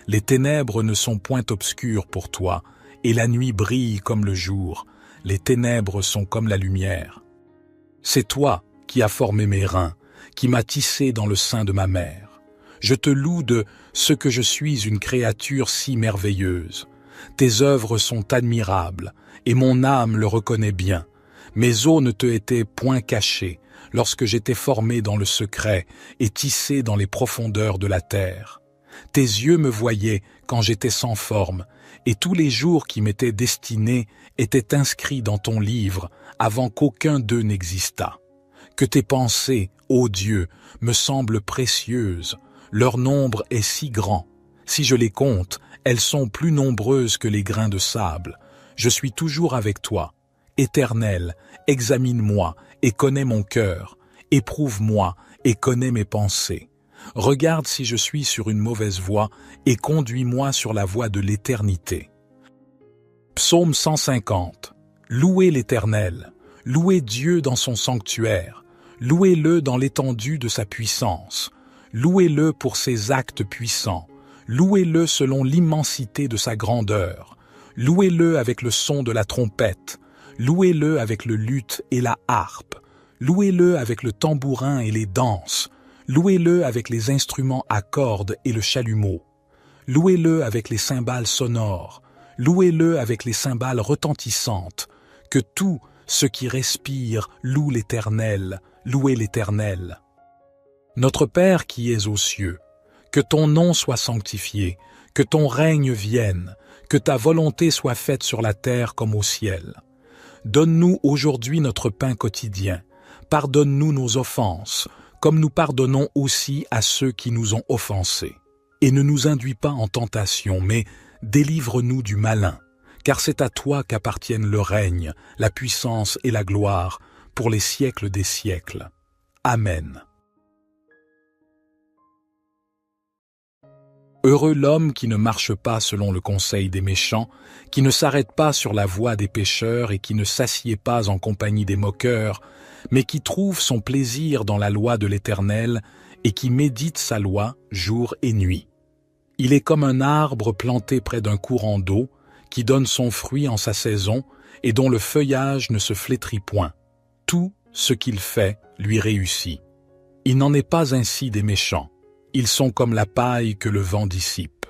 les ténèbres ne sont point obscures pour toi, et la nuit brille comme le jour, les ténèbres sont comme la lumière. C'est toi qui as formé mes reins, qui m'as tissé dans le sein de ma mère. Je te loue de ce que je suis une créature si merveilleuse. Tes œuvres sont admirables, et mon âme le reconnaît bien. Mes os ne te étaient point cachés, lorsque j'étais formé dans le secret et tissé dans les profondeurs de la terre. Tes yeux me voyaient quand j'étais sans forme, et tous les jours qui m'étaient destinés étaient inscrits dans ton livre avant qu'aucun d'eux n'existât. Que tes pensées, ô Dieu, me semblent précieuses, leur nombre est si grand. Si je les compte, elles sont plus nombreuses que les grains de sable. Je suis toujours avec toi. Éternel, examine-moi et connais mon cœur. Éprouve-moi et connais mes pensées. Regarde si je suis sur une mauvaise voie et conduis-moi sur la voie de l'éternité. Psaume 150. Louez l'Éternel, louez Dieu dans son sanctuaire. Louez-le dans l'étendue de sa puissance. Louez-le pour ses actes puissants. Louez-le selon l'immensité de sa grandeur. Louez-le avec le son de la trompette. Louez-le avec le luth et la harpe. Louez-le avec le tambourin et les danses. Louez-le avec les instruments à cordes et le chalumeau. Louez-le avec les cymbales sonores. Louez-le avec les cymbales retentissantes. Que tout ce qui respire loue l'Éternel. Louez l'Éternel. Notre Père qui es aux cieux, que ton nom soit sanctifié, que ton règne vienne, que ta volonté soit faite sur la terre comme au ciel. Donne-nous aujourd'hui notre pain quotidien. Pardonne-nous nos offenses, comme nous pardonnons aussi à ceux qui nous ont offensés. Et ne nous induis pas en tentation, mais délivre-nous du malin, car c'est à toi qu'appartiennent le règne, la puissance et la gloire, pour les siècles des siècles. Amen. Heureux l'homme qui ne marche pas selon le conseil des méchants, qui ne s'arrête pas sur la voie des pécheurs et qui ne s'assied pas en compagnie des moqueurs, mais qui trouve son plaisir dans la loi de l'Éternel et qui médite sa loi jour et nuit. Il est comme un arbre planté près d'un courant d'eau, qui donne son fruit en sa saison et dont le feuillage ne se flétrit point. Tout ce qu'il fait lui réussit. Il n'en est pas ainsi des méchants. Ils sont comme la paille que le vent dissipe.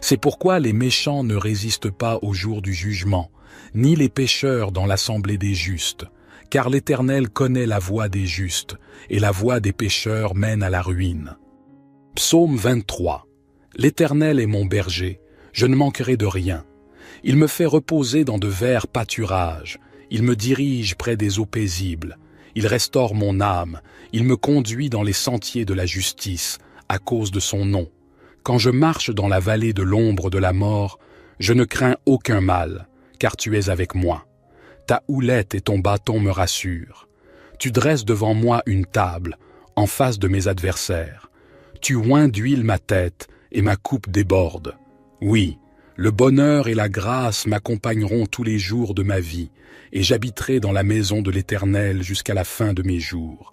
C'est pourquoi les méchants ne résistent pas au jour du jugement, ni les pécheurs dans l'assemblée des justes, car l'Éternel connaît la voie des justes, et la voie des pécheurs mène à la ruine. Psaume 23. L'Éternel est mon berger, je ne manquerai de rien. Il me fait reposer dans de verts pâturages, il me dirige près des eaux paisibles, il restaure mon âme, il me conduit dans les sentiers de la justice, à cause de son nom. Quand je marche dans la vallée de l'ombre de la mort, je ne crains aucun mal, car tu es avec moi. Ta houlette et ton bâton me rassurent. Tu dresses devant moi une table, en face de mes adversaires. Tu oins d'huile ma tête, et ma coupe déborde. Oui, le bonheur et la grâce m'accompagneront tous les jours de ma vie, et j'habiterai dans la maison de l'Éternel jusqu'à la fin de mes jours.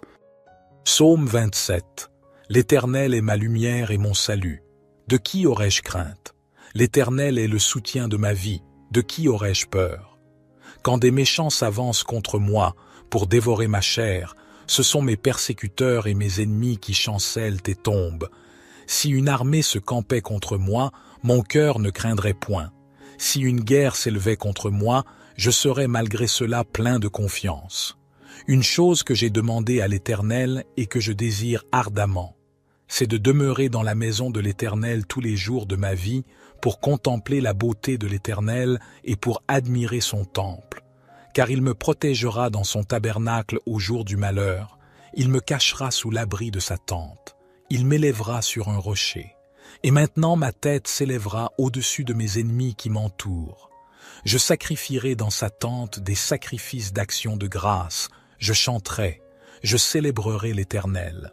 Psaume 27. L'Éternel est ma lumière et mon salut. De qui aurais-je crainte? L'Éternel est le soutien de ma vie. De qui aurais-je peur? Quand des méchants s'avancent contre moi pour dévorer ma chair, ce sont mes persécuteurs et mes ennemis qui chancellent et tombent. Si une armée se campait contre moi, mon cœur ne craindrait point. Si une guerre s'élevait contre moi, je serais malgré cela plein de confiance. Une chose que j'ai demandée à l'Éternel et que je désire ardemment, c'est de demeurer dans la maison de l'Éternel tous les jours de ma vie pour contempler la beauté de l'Éternel et pour admirer son temple. Car il me protégera dans son tabernacle au jour du malheur, il me cachera sous l'abri de sa tente, il m'élèvera sur un rocher. Et maintenant ma tête s'élèvera au-dessus de mes ennemis qui m'entourent. Je sacrifierai dans sa tente des sacrifices d'action de grâce, je chanterai, je célébrerai l'Éternel.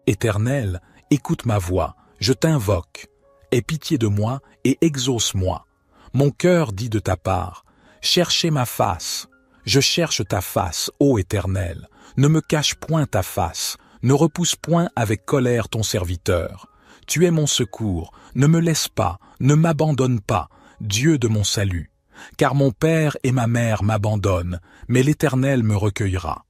Éternel, écoute ma voix, je t'invoque. Aie pitié de moi et exauce-moi. Mon cœur dit de ta part, cherchez ma face. Je cherche ta face, ô Éternel. Ne me cache point ta face, ne repousse point avec colère ton serviteur. Tu es mon secours, ne me laisse pas, ne m'abandonne pas, Dieu de mon salut. Car mon père et ma mère m'abandonnent, mais l'Éternel me recueillera.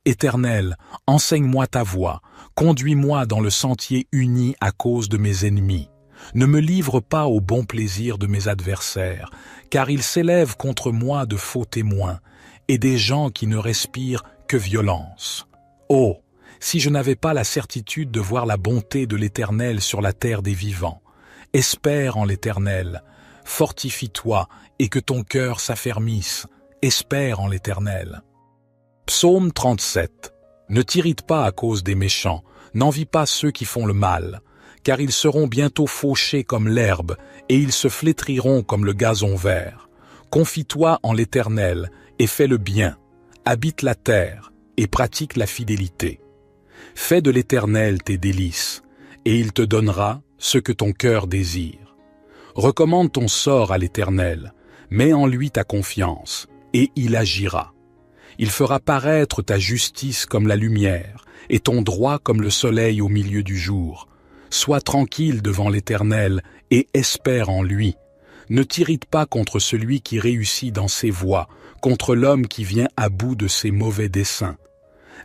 Éternel, enseigne-moi ta voie, conduis-moi dans le sentier uni à cause de mes ennemis. Ne me livre pas au bon plaisir de mes adversaires, car ils s'élèvent contre moi de faux témoins, et des gens qui ne respirent que violence. Oh, si je n'avais pas la certitude de voir la bonté de l'Éternel sur la terre des vivants. Espère en l'Éternel, fortifie-toi et que ton cœur s'affermisse, espère en l'Éternel. Psaume 37. Ne t'irrite pas à cause des méchants, n'envie pas ceux qui font le mal, car ils seront bientôt fauchés comme l'herbe, et ils se flétriront comme le gazon vert. Confie-toi en l'Éternel, et fais le bien, habite la terre, et pratique la fidélité. Fais de l'Éternel tes délices, et il te donnera ce que ton cœur désire. Recommande ton sort à l'Éternel, mets en lui ta confiance, et il agira. Il fera paraître ta justice comme la lumière, et ton droit comme le soleil au milieu du jour. Sois tranquille devant l'Éternel, et espère en lui. Ne t'irrite pas contre celui qui réussit dans ses voies, contre l'homme qui vient à bout de ses mauvais desseins.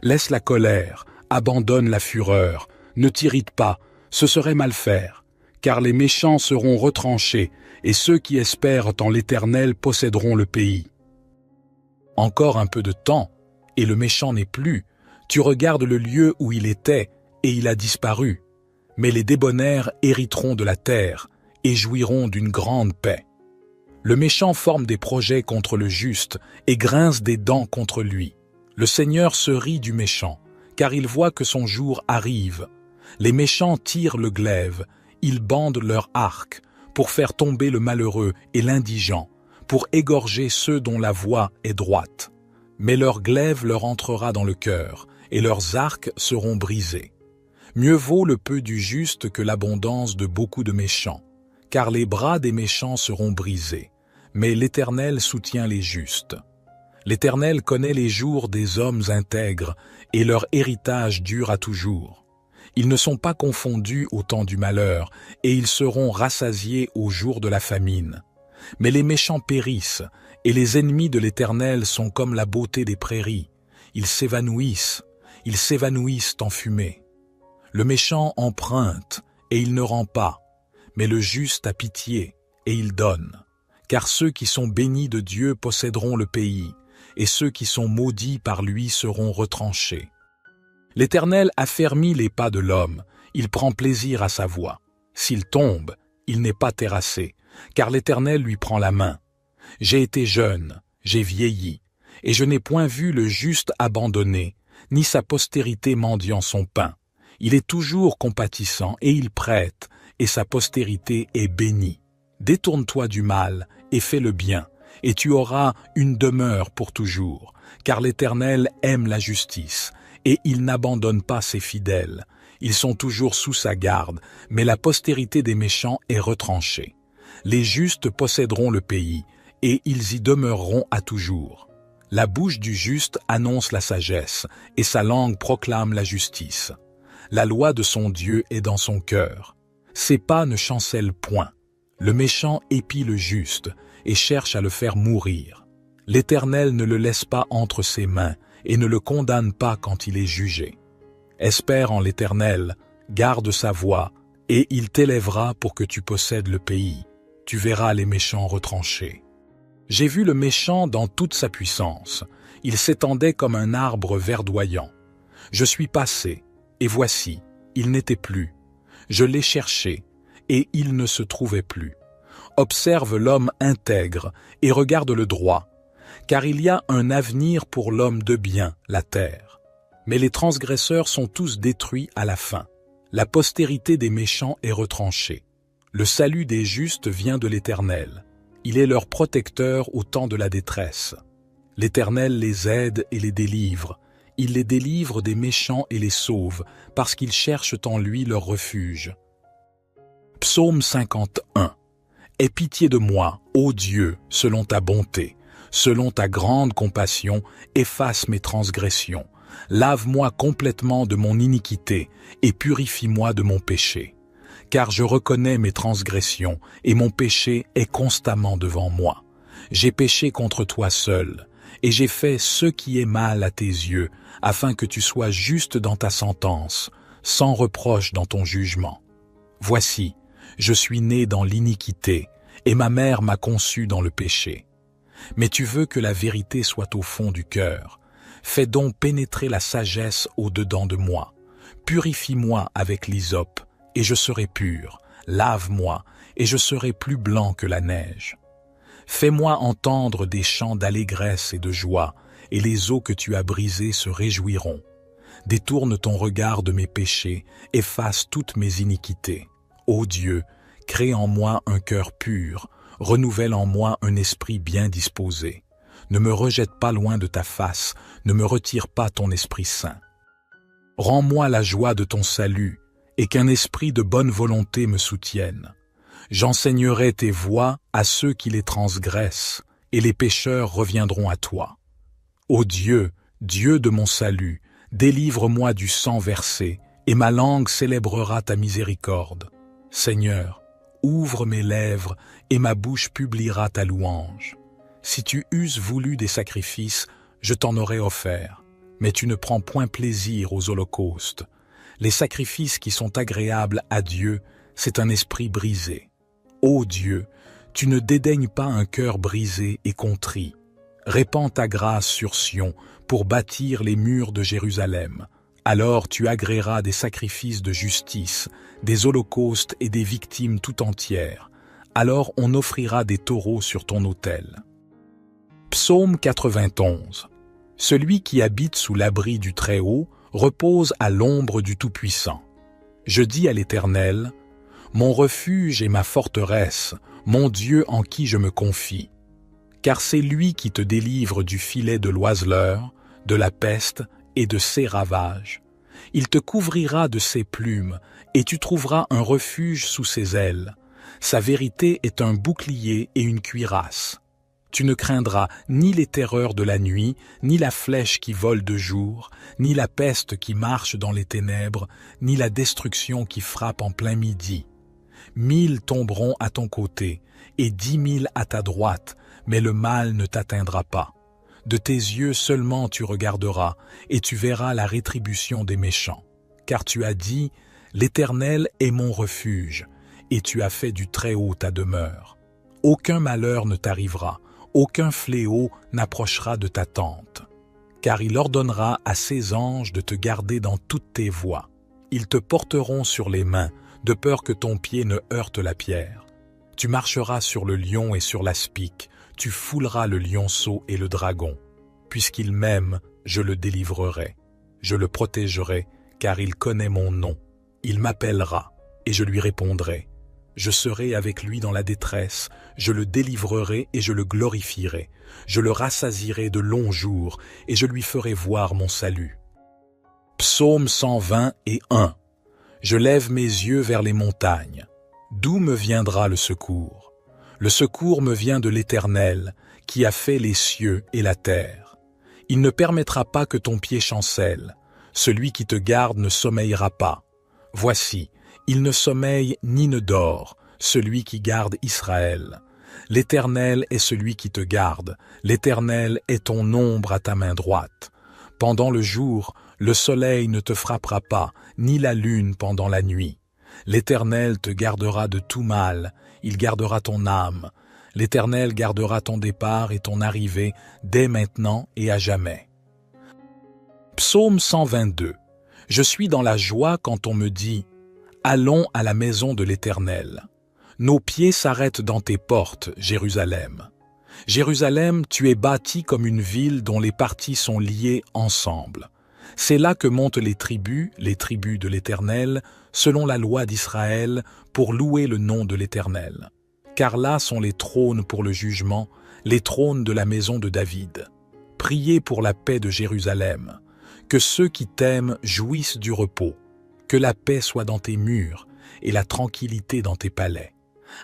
Laisse la colère, abandonne la fureur, ne t'irrite pas, ce serait mal faire, car les méchants seront retranchés, et ceux qui espèrent en l'Éternel posséderont le pays. Encore un peu de temps, et le méchant n'est plus. Tu regardes le lieu où il était, et il a disparu. Mais les débonnaires hériteront de la terre, et jouiront d'une grande paix. Le méchant forme des projets contre le juste, et grince des dents contre lui. Le Seigneur se rit du méchant, car il voit que son jour arrive. Les méchants tirent le glaive, ils bandent leur arc, pour faire tomber le malheureux et l'indigent, pour égorger ceux dont la voie est droite. Mais leur glaive leur entrera dans le cœur, et leurs arcs seront brisés. Mieux vaut le peu du juste que l'abondance de beaucoup de méchants, car les bras des méchants seront brisés, mais l'Éternel soutient les justes. L'Éternel connaît les jours des hommes intègres, et leur héritage dure à toujours. Ils ne sont pas confondus au temps du malheur, et ils seront rassasiés au jour de la famine. Mais les méchants périssent, et les ennemis de l'Éternel sont comme la beauté des prairies. Ils s'évanouissent en fumée. Le méchant emprunte, et il ne rend pas, mais le juste a pitié, et il donne. Car ceux qui sont bénis de Dieu posséderont le pays, et ceux qui sont maudits par lui seront retranchés. L'Éternel affermit les pas de l'homme, il prend plaisir à sa voie. S'il tombe, il n'est pas terrassé, car l'Éternel lui prend la main. J'ai été jeune, j'ai vieilli, et je n'ai point vu le juste abandonné, ni sa postérité mendiant son pain. Il est toujours compatissant, et il prête, et sa postérité est bénie. Détourne-toi du mal, et fais le bien, et tu auras une demeure pour toujours, car l'Éternel aime la justice, et il n'abandonne pas ses fidèles. Ils sont toujours sous sa garde, mais la postérité des méchants est retranchée. Les justes posséderont le pays, et ils y demeureront à toujours. La bouche du juste annonce la sagesse, et sa langue proclame la justice. La loi de son Dieu est dans son cœur. Ses pas ne chancellent point. Le méchant épie le juste, et cherche à le faire mourir. L'Éternel ne le laisse pas entre ses mains, et ne le condamne pas quand il est jugé. Espère en l'Éternel, garde sa voie, et il t'élèvera pour que tu possèdes le pays. Tu verras les méchants retranchés. J'ai vu le méchant dans toute sa puissance. Il s'étendait comme un arbre verdoyant. Je suis passé, et voici, il n'était plus. Je l'ai cherché, et il ne se trouvait plus. Observe l'homme intègre, et regarde le droit, car il y a un avenir pour l'homme de bien, la terre. Mais les transgresseurs sont tous détruits à la fin. La postérité des méchants est retranchée. Le salut des justes vient de l'Éternel. Il est leur protecteur au temps de la détresse. L'Éternel les aide et les délivre. Il les délivre des méchants et les sauve, parce qu'ils cherchent en lui leur refuge. Psaume 51. Aie pitié de moi, ô Dieu, selon ta bonté. Selon ta grande compassion, efface mes transgressions. Lave-moi complètement de mon iniquité et purifie-moi de mon péché. Car je reconnais mes transgressions et mon péché est constamment devant moi. J'ai péché contre toi seul, et j'ai fait ce qui est mal à tes yeux, afin que tu sois juste dans ta sentence, sans reproche dans ton jugement. Voici, je suis né dans l'iniquité, et ma mère m'a conçu dans le péché. Mais tu veux que la vérité soit au fond du cœur. Fais donc pénétrer la sagesse au-dedans de moi. Purifie-moi avec l'hysope, et je serai pur. Lave-moi, et je serai plus blanc que la neige. Fais-moi entendre des chants d'allégresse et de joie, et les eaux que tu as brisées se réjouiront. Détourne ton regard de mes péchés, efface toutes mes iniquités. Ô Dieu, crée en moi un cœur pur, renouvelle en moi un esprit bien disposé. Ne me rejette pas loin de ta face, ne me retire pas ton Esprit Saint. Rends-moi la joie de ton salut, et qu'un esprit de bonne volonté me soutienne. J'enseignerai tes voies à ceux qui les transgressent, et les pécheurs reviendront à toi. Ô Dieu, Dieu de mon salut, délivre-moi du sang versé, et ma langue célébrera ta miséricorde. Seigneur, ouvre mes lèvres, et ma bouche publiera ta louange. Si tu eusses voulu des sacrifices, je t'en aurais offert, mais tu ne prends point plaisir aux holocaustes. Les sacrifices qui sont agréables à Dieu, c'est un esprit brisé. Ô Dieu, tu ne dédaignes pas un cœur brisé et contrit. Répands ta grâce sur Sion pour bâtir les murs de Jérusalem. Alors tu agréeras des sacrifices de justice, des holocaustes et des victimes tout entières. Alors on offrira des taureaux sur ton autel. Psaume 91. Celui qui habite sous l'abri du Très-Haut repose à l'ombre du Tout-Puissant. Je dis à l'Éternel, mon refuge et ma forteresse, mon Dieu en qui je me confie. Car c'est lui qui te délivre du filet de l'oiseleur, de la peste et de ses ravages. Il te couvrira de ses plumes, et tu trouveras un refuge sous ses ailes. Sa vérité est un bouclier et une cuirasse. Tu ne craindras ni les terreurs de la nuit, ni la flèche qui vole de jour, ni la peste qui marche dans les ténèbres, ni la destruction qui frappe en plein midi. 1000 tomberont à ton côté, et 10 000 à ta droite, mais le mal ne t'atteindra pas. De tes yeux seulement tu regarderas, et tu verras la rétribution des méchants. Car tu as dit, l'Éternel est mon refuge, et tu as fait du Très-Haut ta demeure. Aucun malheur ne t'arrivera, aucun fléau n'approchera de ta tente. Car il ordonnera à ses anges de te garder dans toutes tes voies. Ils te porteront sur les mains, de peur que ton pied ne heurte la pierre. Tu marcheras sur le lion et sur l'aspic, tu fouleras le lionceau et le dragon. Puisqu'il m'aime, je le délivrerai. Je le protégerai, car il connaît mon nom. Il m'appellera, et je lui répondrai. Je serai avec lui dans la détresse, je le délivrerai et je le glorifierai. Je le rassasierai de longs jours, et je lui ferai voir mon salut. Psaume 121. Je lève mes yeux vers les montagnes. D'où me viendra le secours? Le secours me vient de l'Éternel, qui a fait les cieux et la terre. Il ne permettra pas que ton pied chancelle. Celui qui te garde ne sommeillera pas. Voici, il ne sommeille ni ne dort, celui qui garde Israël. L'Éternel est celui qui te garde. L'Éternel est ton ombre à ta main droite. Pendant le jour, le soleil ne te frappera pas, ni la lune pendant la nuit. L'Éternel te gardera de tout mal, il gardera ton âme. L'Éternel gardera ton départ et ton arrivée dès maintenant et à jamais. Psaume 122. Je suis dans la joie quand on me dit « Allons à la maison de l'Éternel ». Nos pieds s'arrêtent dans tes portes, Jérusalem. Jérusalem, tu es bâtie comme une ville dont les parties sont liées ensemble. C'est là que montent les tribus de l'Éternel, selon la loi d'Israël, pour louer le nom de l'Éternel. Car là sont les trônes pour le jugement, les trônes de la maison de David. Priez pour la paix de Jérusalem. Que ceux qui t'aiment jouissent du repos. Que la paix soit dans tes murs et la tranquillité dans tes palais.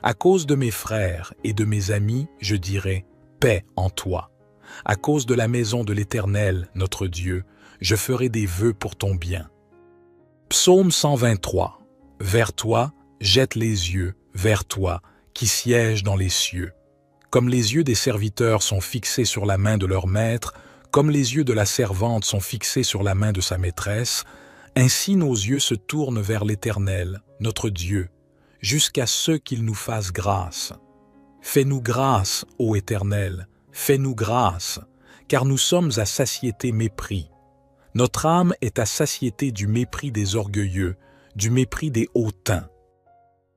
À cause de mes frères et de mes amis, je dirai « paix en toi ». À cause de la maison de l'Éternel, notre Dieu, je ferai des vœux pour ton bien. Psaume 123. Vers toi, jette les yeux, vers toi, qui sièges dans les cieux. Comme les yeux des serviteurs sont fixés sur la main de leur maître, comme les yeux de la servante sont fixés sur la main de sa maîtresse, ainsi nos yeux se tournent vers l'Éternel, notre Dieu, jusqu'à ce qu'il nous fasse grâce. Fais-nous grâce, ô Éternel, fais-nous grâce, car nous sommes à satiété mépris. Notre âme est à satiété du mépris des orgueilleux, du mépris des hautains.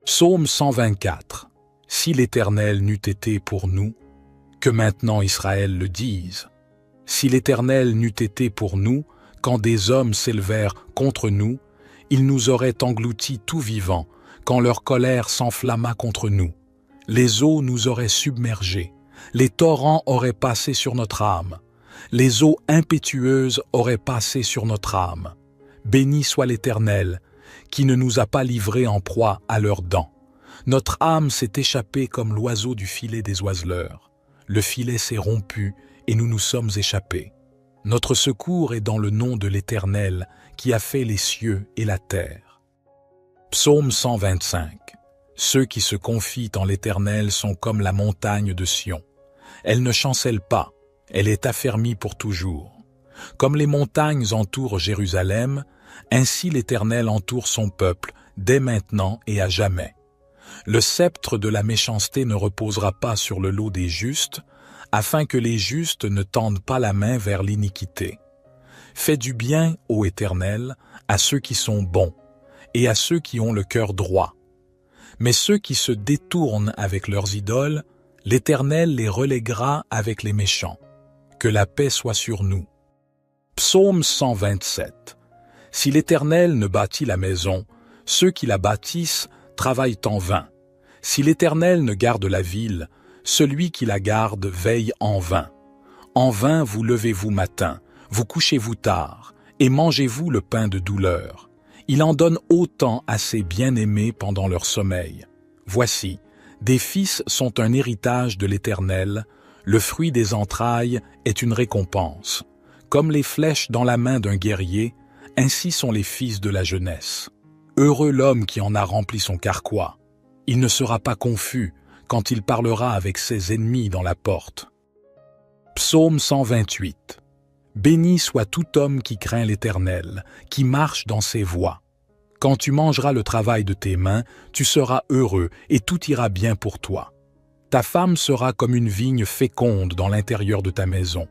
Psaume 124. Si l'Éternel n'eût été pour nous, que maintenant Israël le dise. Si l'Éternel n'eût été pour nous, quand des hommes s'élevèrent contre nous, ils nous auraient engloutis tout vivants, quand leur colère s'enflamma contre nous. Les eaux nous auraient submergés, les torrents auraient passé sur notre âme. Les eaux impétueuses auraient passé sur notre âme. Béni soit l'Éternel, qui ne nous a pas livrés en proie à leurs dents. Notre âme s'est échappée comme l'oiseau du filet des oiseleurs. Le filet s'est rompu et nous nous sommes échappés. Notre secours est dans le nom de l'Éternel, qui a fait les cieux et la terre. Psaume 125. Ceux qui se confient en l'Éternel sont comme la montagne de Sion. Elle ne chancelle pas. Elle est affermie pour toujours. Comme les montagnes entourent Jérusalem, ainsi l'Éternel entoure son peuple, dès maintenant et à jamais. Le sceptre de la méchanceté ne reposera pas sur le lot des justes, afin que les justes ne tendent pas la main vers l'iniquité. Fais du bien, ô Éternel, à ceux qui sont bons, et à ceux qui ont le cœur droit. Mais ceux qui se détournent avec leurs idoles, l'Éternel les reléguera avec les méchants. Que la paix soit sur nous. Psaume 127. Si l'Éternel ne bâtit la maison, ceux qui la bâtissent travaillent en vain. Si l'Éternel ne garde la ville, celui qui la garde veille en vain. En vain vous levez-vous matin, vous couchez-vous tard, et mangez-vous le pain de douleur. Il en donne autant à ses bien-aimés pendant leur sommeil. Voici, des fils sont un héritage de l'Éternel, le fruit des entrailles est une récompense. Comme les flèches dans la main d'un guerrier, ainsi sont les fils de la jeunesse. Heureux l'homme qui en a rempli son carquois. Il ne sera pas confus quand il parlera avec ses ennemis dans la porte. Psaume 128. Béni soit tout homme qui craint l'Éternel, qui marche dans ses voies. Quand tu mangeras le travail de tes mains, tu seras heureux et tout ira bien pour toi. Ta femme sera comme une vigne féconde dans l'intérieur de ta maison.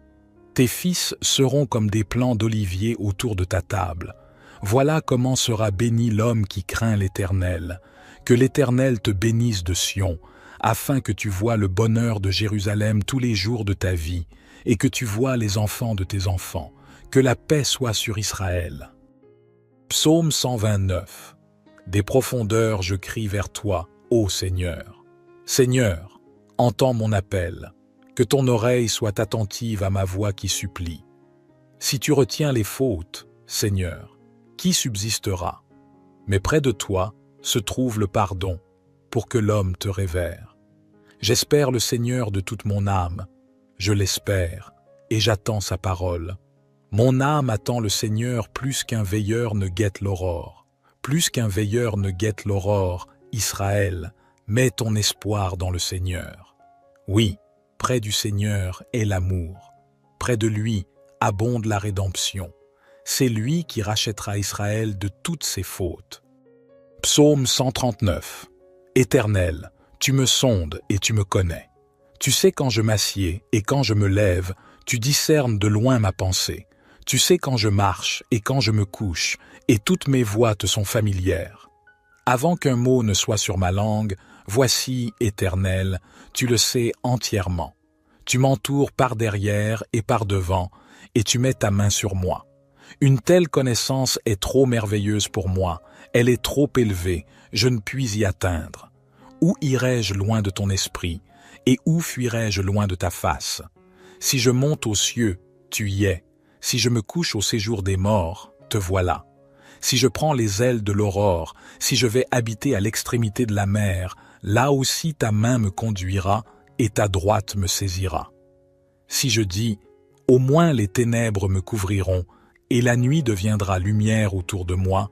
Tes fils seront comme des plants d'olivier autour de ta table. Voilà comment sera béni l'homme qui craint l'Éternel. Que l'Éternel te bénisse de Sion, afin que tu vois le bonheur de Jérusalem tous les jours de ta vie, et que tu vois les enfants de tes enfants. Que la paix soit sur Israël. Psaume 129. Des profondeurs je crie vers toi, ô Seigneur. Seigneur, entends mon appel, que ton oreille soit attentive à ma voix qui supplie. Si tu retiens les fautes, Seigneur, qui subsistera? Mais près de toi se trouve le pardon, pour que l'homme te révère. J'espère le Seigneur de toute mon âme, je l'espère, et j'attends sa parole. Mon âme attend le Seigneur plus qu'un veilleur ne guette l'aurore. Plus qu'un veilleur ne guette l'aurore, Israël, mets ton espoir dans le Seigneur. Oui, près du Seigneur est l'amour. Près de lui abonde la rédemption. C'est lui qui rachètera Israël de toutes ses fautes. Psaume 139. Éternel, tu me sondes et tu me connais. Tu sais quand je m'assieds et quand je me lève, tu discernes de loin ma pensée. Tu sais quand je marche et quand je me couche, et toutes mes voies te sont familières. Avant qu'un mot ne soit sur ma langue, voici, Éternel, tu le sais entièrement. Tu m'entoures par derrière et par devant, et tu mets ta main sur moi. Une telle connaissance est trop merveilleuse pour moi, elle est trop élevée, je ne puis y atteindre. Où irai-je loin de ton esprit, et où fuirai-je loin de ta face? Si je monte aux cieux, tu y es. Si je me couche au séjour des morts, te voilà. Si je prends les ailes de l'aurore, si je vais habiter à l'extrémité de la mer, là aussi ta main me conduira et ta droite me saisira. Si je dis, au moins les ténèbres me couvriront, et la nuit deviendra lumière autour de moi,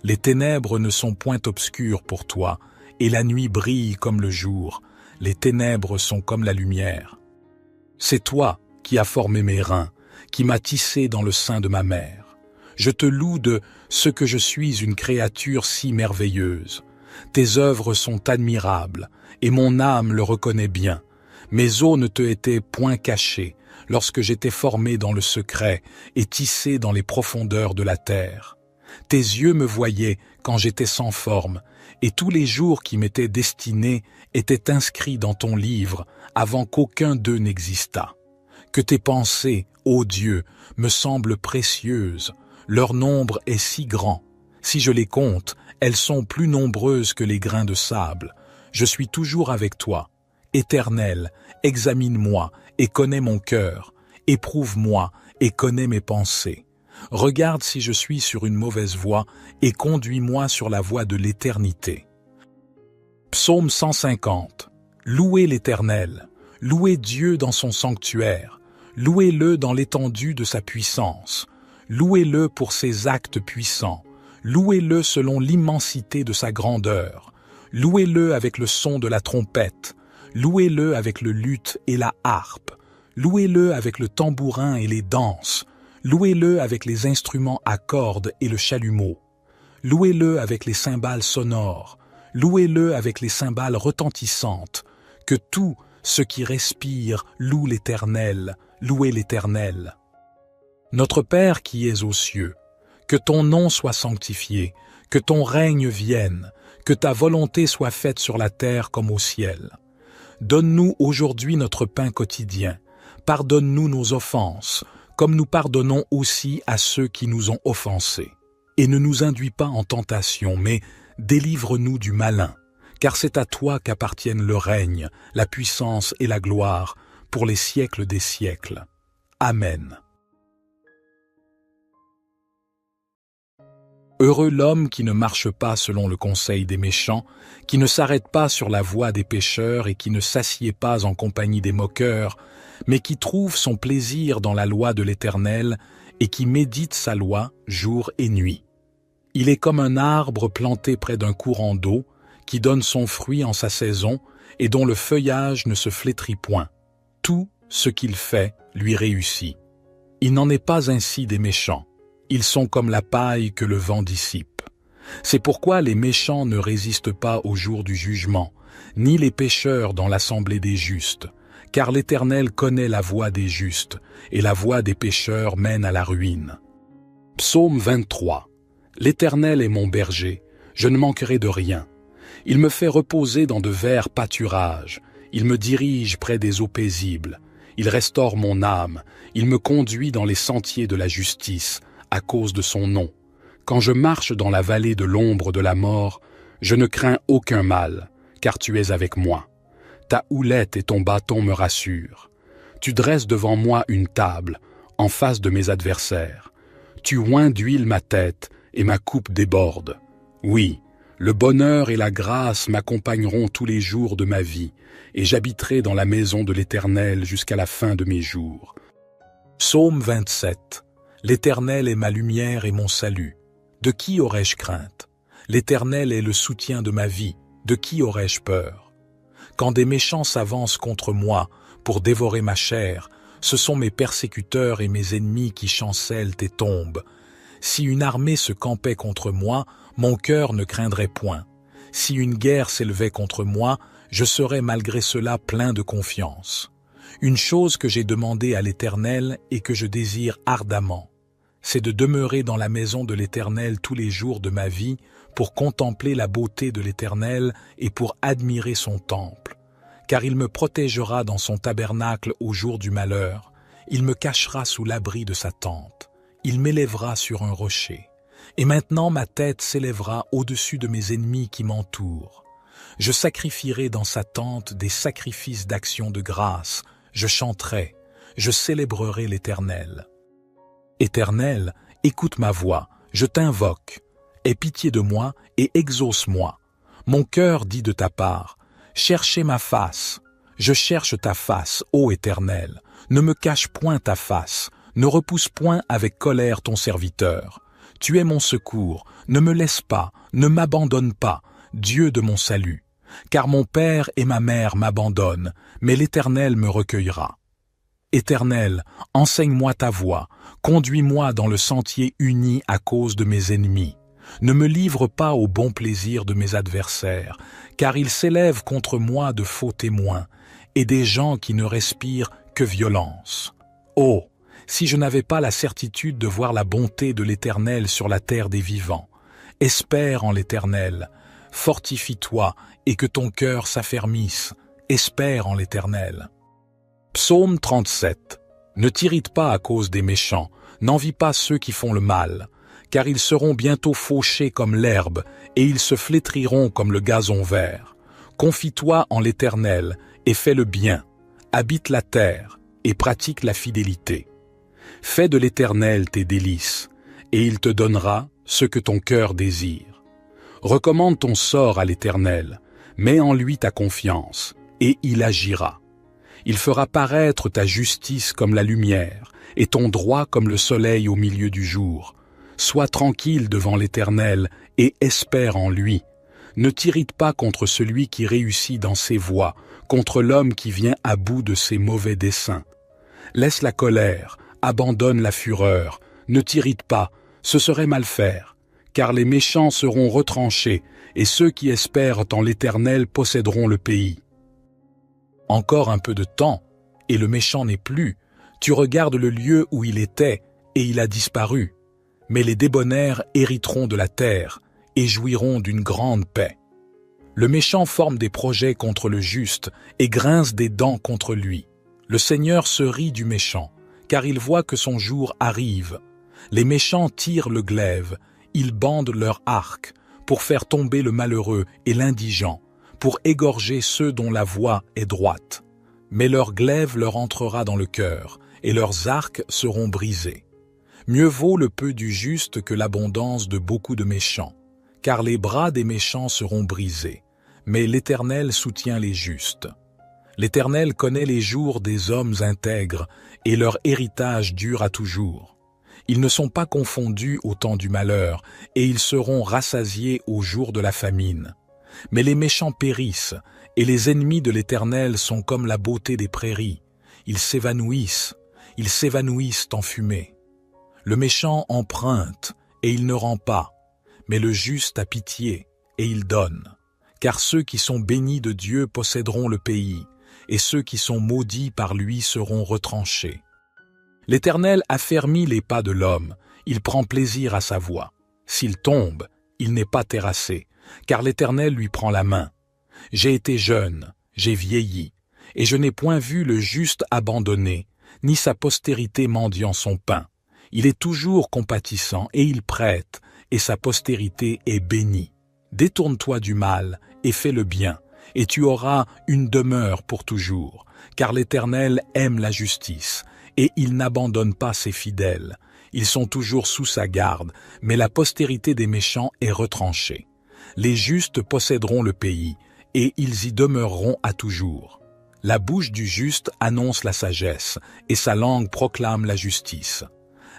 les ténèbres ne sont point obscures pour toi, et la nuit brille comme le jour, les ténèbres sont comme la lumière. C'est toi qui as formé mes reins, qui m'as tissé dans le sein de ma mère. Je te loue de ce que je suis une créature si merveilleuse. Tes œuvres sont admirables, et mon âme le reconnaît bien. Mes os ne te étaient point cachés, lorsque j'étais formé dans le secret et tissé dans les profondeurs de la terre. Tes yeux me voyaient quand j'étais sans forme, et tous les jours qui m'étaient destinés étaient inscrits dans ton livre avant qu'aucun d'eux n'existât. Que tes pensées, ô Dieu, me semblent précieuses, leur nombre est si grand. Si je les compte, elles sont plus nombreuses que les grains de sable. Je suis toujours avec toi. Éternel, examine-moi et connais mon cœur. Éprouve-moi et connais mes pensées. Regarde si je suis sur une mauvaise voie et conduis-moi sur la voie de l'éternité. Psaume 150. Louez l'Éternel, louez Dieu dans son sanctuaire. Louez-le dans l'étendue de sa puissance. Louez-le pour ses actes puissants. Louez-le selon l'immensité de sa grandeur. Louez-le avec le son de la trompette. Louez-le avec le luth et la harpe. Louez-le avec le tambourin et les danses. Louez-le avec les instruments à cordes et le chalumeau. Louez-le avec les cymbales sonores. Louez-le avec les cymbales retentissantes. Que tout ce qui respire loue l'Éternel. Louez l'Éternel. Notre Père qui es aux cieux, que ton nom soit sanctifié, que ton règne vienne, que ta volonté soit faite sur la terre comme au ciel. Donne-nous aujourd'hui notre pain quotidien. Pardonne-nous nos offenses, comme nous pardonnons aussi à ceux qui nous ont offensés. Et ne nous induis pas en tentation, mais délivre-nous du malin, car c'est à toi qu'appartiennent le règne, la puissance et la gloire, pour les siècles des siècles. Amen. Heureux l'homme qui ne marche pas selon le conseil des méchants, qui ne s'arrête pas sur la voie des pécheurs et qui ne s'assied pas en compagnie des moqueurs, mais qui trouve son plaisir dans la loi de l'Éternel et qui médite sa loi jour et nuit. Il est comme un arbre planté près d'un courant d'eau, qui donne son fruit en sa saison et dont le feuillage ne se flétrit point. Tout ce qu'il fait lui réussit. Il n'en est pas ainsi des méchants. Ils sont comme la paille que le vent dissipe. C'est pourquoi les méchants ne résistent pas au jour du jugement, ni les pécheurs dans l'assemblée des justes, car l'Éternel connaît la voie des justes, et la voie des pécheurs mène à la ruine. Psaume 23. L'Éternel est mon berger, je ne manquerai de rien. Il me fait reposer dans de verts pâturages, il me dirige près des eaux paisibles, il restaure mon âme, il me conduit dans les sentiers de la justice, à cause de son nom. Quand je marche dans la vallée de l'ombre de la mort, je ne crains aucun mal, car tu es avec moi. Ta houlette et ton bâton me rassurent. Tu dresses devant moi une table, en face de mes adversaires. Tu oins d'huile ma tête, et ma coupe déborde. Oui, le bonheur et la grâce m'accompagneront tous les jours de ma vie, et j'habiterai dans la maison de l'Éternel jusqu'à la fin de mes jours. Psaume 27. L'Éternel est ma lumière et mon salut. De qui aurais-je crainte? L'Éternel est le soutien de ma vie. De qui aurais-je peur? Quand des méchants s'avancent contre moi pour dévorer ma chair, ce sont mes persécuteurs et mes ennemis qui chancellent et tombent. Si une armée se campait contre moi, mon cœur ne craindrait point. Si une guerre s'élevait contre moi, je serais malgré cela plein de confiance. Une chose que j'ai demandée à l'Éternel et que je désire ardemment, c'est de demeurer dans la maison de l'Éternel tous les jours de ma vie pour contempler la beauté de l'Éternel et pour admirer son temple. Car il me protégera dans son tabernacle au jour du malheur, il me cachera sous l'abri de sa tente, il m'élèvera sur un rocher. Et maintenant ma tête s'élèvera au-dessus de mes ennemis qui m'entourent. Je sacrifierai dans sa tente des sacrifices d'action de grâce, je chanterai, je célébrerai l'Éternel. Éternel, écoute ma voix, je t'invoque. Aie pitié de moi et exauce-moi. Mon cœur dit de ta part, cherchez ma face. Je cherche ta face, ô Éternel. Ne me cache point ta face, ne repousse point avec colère ton serviteur. Tu es mon secours, ne me laisse pas, ne m'abandonne pas, Dieu de mon salut. Car mon père et ma mère m'abandonnent, mais l'Éternel me recueillera. Éternel, enseigne-moi ta voie, conduis-moi dans le sentier uni à cause de mes ennemis. Ne me livre pas au bon plaisir de mes adversaires, car ils s'élèvent contre moi de faux témoins, et des gens qui ne respirent que violence. Oh, si je n'avais pas la certitude de voir la bonté de l'Éternel sur la terre des vivants. Espère en l'Éternel, fortifie-toi et que ton cœur s'affermisse, espère en l'Éternel. Psaume 37. Ne t'irrite pas à cause des méchants, n'envie pas ceux qui font le mal, car ils seront bientôt fauchés comme l'herbe, et ils se flétriront comme le gazon vert. Confie-toi en l'Éternel, et fais le bien, habite la terre, et pratique la fidélité. Fais de l'Éternel tes délices, et il te donnera ce que ton cœur désire. Recommande ton sort à l'Éternel, mets en lui ta confiance, et il agira. Il fera paraître ta justice comme la lumière, et ton droit comme le soleil au milieu du jour. Sois tranquille devant l'Éternel, et espère en lui. Ne t'irrite pas contre celui qui réussit dans ses voies, contre l'homme qui vient à bout de ses mauvais desseins. Laisse la colère, abandonne la fureur, ne t'irrite pas, ce serait mal faire, car les méchants seront retranchés, et ceux qui espèrent en l'Éternel posséderont le pays. Encore un peu de temps, et le méchant n'est plus. Tu regardes le lieu où il était, et il a disparu. Mais les débonnaires hériteront de la terre, et jouiront d'une grande paix. Le méchant forme des projets contre le juste, et grince des dents contre lui. Le Seigneur se rit du méchant, car il voit que son jour arrive. Les méchants tirent le glaive, ils bandent leur arc, pour faire tomber le malheureux et l'indigent, pour égorger ceux dont la voie est droite. Mais leur glaive leur entrera dans le cœur, et leurs arcs seront brisés. Mieux vaut le peu du juste que l'abondance de beaucoup de méchants, car les bras des méchants seront brisés, mais l'Éternel soutient les justes. L'Éternel connaît les jours des hommes intègres, et leur héritage dure à toujours. Ils ne sont pas confondus au temps du malheur, et ils seront rassasiés au jour de la famine. Mais les méchants périssent, et les ennemis de l'Éternel sont comme la beauté des prairies. Ils s'évanouissent en fumée. Le méchant emprunte, et il ne rend pas, mais le juste a pitié, et il donne. Car ceux qui sont bénis de Dieu posséderont le pays, et ceux qui sont maudits par lui seront retranchés. L'Éternel affermit les pas de l'homme, il prend plaisir à sa voie. S'il tombe, il n'est pas terrassé, car l'Éternel lui prend la main. J'ai été jeune, j'ai vieilli, et je n'ai point vu le juste abandonné, ni sa postérité mendiant son pain. Il est toujours compatissant, et il prête, et sa postérité est bénie. Détourne-toi du mal, et fais le bien, et tu auras une demeure pour toujours, car l'Éternel aime la justice, et il n'abandonne pas ses fidèles. Ils sont toujours sous sa garde, mais la postérité des méchants est retranchée. Les justes posséderont le pays, et ils y demeureront à toujours. La bouche du juste annonce la sagesse, et sa langue proclame la justice.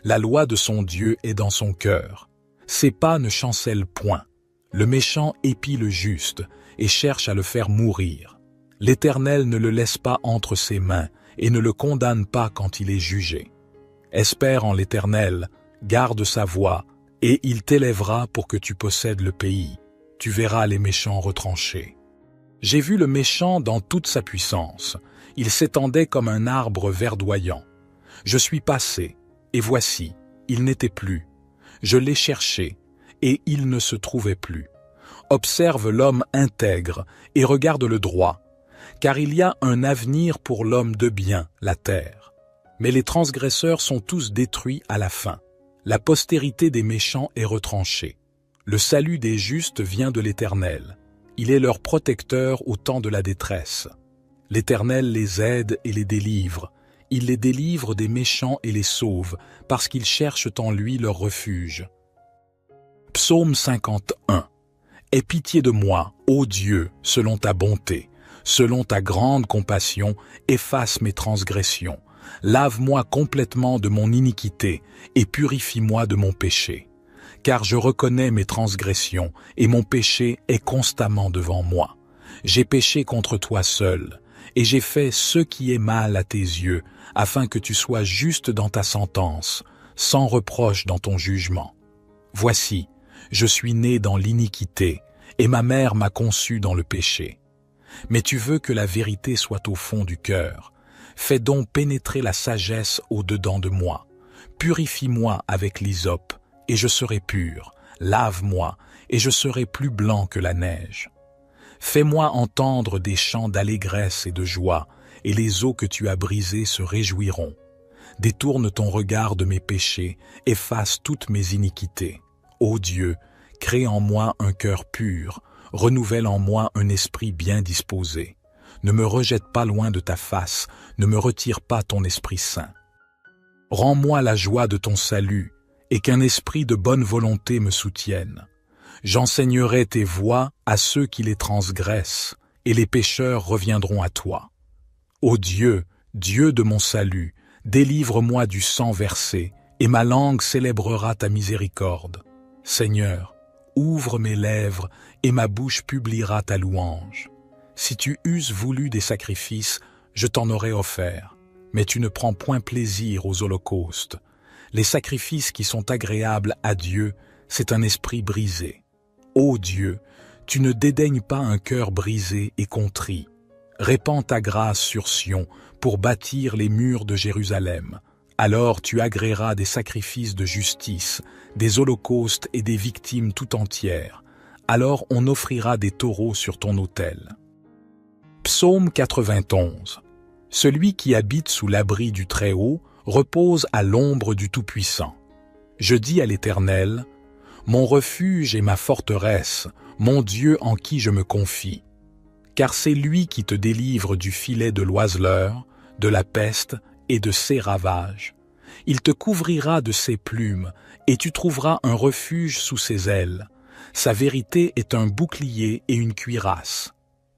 La loi de son Dieu est dans son cœur. Ses pas ne chancellent point. Le méchant épie le juste, et cherche à le faire mourir. L'Éternel ne le laisse pas entre ses mains, et ne le condamne pas quand il est jugé. Espère en l'Éternel, garde sa voie, et il t'élèvera pour que tu possèdes le pays. Tu verras les méchants retranchés. J'ai vu le méchant dans toute sa puissance. Il s'étendait comme un arbre verdoyant. Je suis passé, et voici, il n'était plus. Je l'ai cherché, et il ne se trouvait plus. Observe l'homme intègre, et regarde le droit, car il y a un avenir pour l'homme de bien, la terre. Mais les transgresseurs sont tous détruits à la fin. La postérité des méchants est retranchée. Le salut des justes vient de l'Éternel. Il est leur protecteur au temps de la détresse. L'Éternel les aide et les délivre. Il les délivre des méchants et les sauve, parce qu'ils cherchent en lui leur refuge. Psaume 51. Aie pitié de moi, ô Dieu, selon ta bonté. Selon ta grande compassion, efface mes transgressions. Lave-moi complètement de mon iniquité et purifie-moi de mon péché. Car je reconnais mes transgressions et mon péché est constamment devant moi. J'ai péché contre toi seul, et j'ai fait ce qui est mal à tes yeux, afin que tu sois juste dans ta sentence, sans reproche dans ton jugement. Voici, je suis né dans l'iniquité, et ma mère m'a conçu dans le péché. Mais tu veux que la vérité soit au fond du cœur. Fais donc pénétrer la sagesse au-dedans de moi. Purifie-moi avec l'hysope, et je serai pur. Lave-moi, et je serai plus blanc que la neige. Fais-moi entendre des chants d'allégresse et de joie, et les eaux que tu as brisées se réjouiront. Détourne ton regard de mes péchés, efface toutes mes iniquités. Ô Dieu, crée en moi un cœur pur, renouvelle en moi un esprit bien disposé. Ne me rejette pas loin de ta face, ne me retire pas ton Esprit Saint. Rends-moi la joie de ton salut, et qu'un esprit de bonne volonté me soutienne. J'enseignerai tes voies à ceux qui les transgressent, et les pécheurs reviendront à toi. Ô Dieu, Dieu de mon salut, délivre-moi du sang versé, et ma langue célébrera ta miséricorde. Seigneur, ouvre mes lèvres, et ma bouche publiera ta louange. Si tu eusses voulu des sacrifices, je t'en aurais offert, mais tu ne prends point plaisir aux holocaustes. Les sacrifices qui sont agréables à Dieu, c'est un esprit brisé. Ô Dieu, tu ne dédaignes pas un cœur brisé et contrit. Répands ta grâce sur Sion pour bâtir les murs de Jérusalem. Alors tu agréeras des sacrifices de justice, des holocaustes et des victimes tout entières. Alors on offrira des taureaux sur ton autel. Psaume 91. Celui qui habite sous l'abri du Très-Haut repose à l'ombre du Tout-Puissant. Je dis à l'Éternel, mon refuge et ma forteresse, mon Dieu en qui je me confie. Car c'est lui qui te délivre du filet de l'oiseleur, de la peste et de ses ravages. Il te couvrira de ses plumes, et tu trouveras un refuge sous ses ailes. Sa vérité est un bouclier et une cuirasse.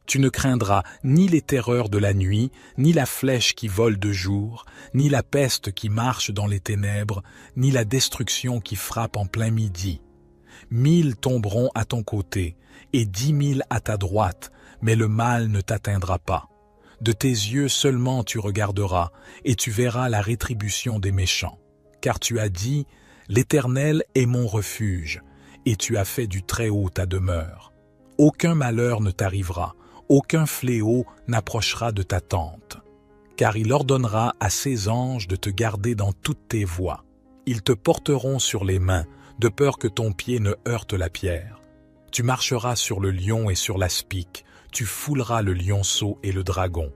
Tu ne craindras ni les terreurs de la nuit, ni la flèche qui vole de jour, ni la peste qui marche dans les ténèbres, ni la destruction qui frappe en plein midi. 1000 tomberont à ton côté, et 10 000 à ta droite, mais le mal ne t'atteindra pas. De tes yeux seulement tu regarderas, et tu verras la rétribution des méchants. Car tu as dit, l'Éternel est mon refuge, et tu as fait du Très-Haut ta demeure. Aucun malheur ne t'arrivera, aucun fléau n'approchera de ta tente. Car il ordonnera à ses anges de te garder dans toutes tes voies. Ils te porteront sur les mains, de peur que ton pied ne heurte la pierre. Tu marcheras sur le lion et sur l'aspic, tu fouleras le lionceau et le dragon.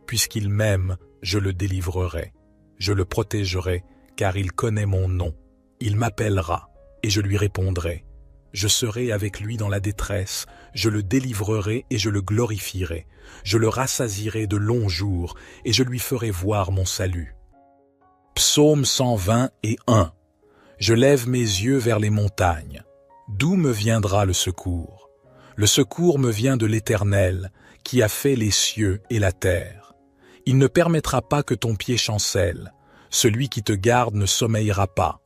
Puisqu'il m'aime, je le délivrerai. Je le protégerai, car il connaît mon nom. Il m'appellera, et je lui répondrai. Je serai avec lui dans la détresse, je le délivrerai et je le glorifierai. Je le rassasierai de longs jours, et je lui ferai voir mon salut. Psaume 121. Je lève mes yeux vers les montagnes. D'où me viendra le secours? Le secours me vient de l'Éternel, qui a fait les cieux et la terre. Il ne permettra pas que ton pied chancelle. Celui qui te garde ne sommeillera pas.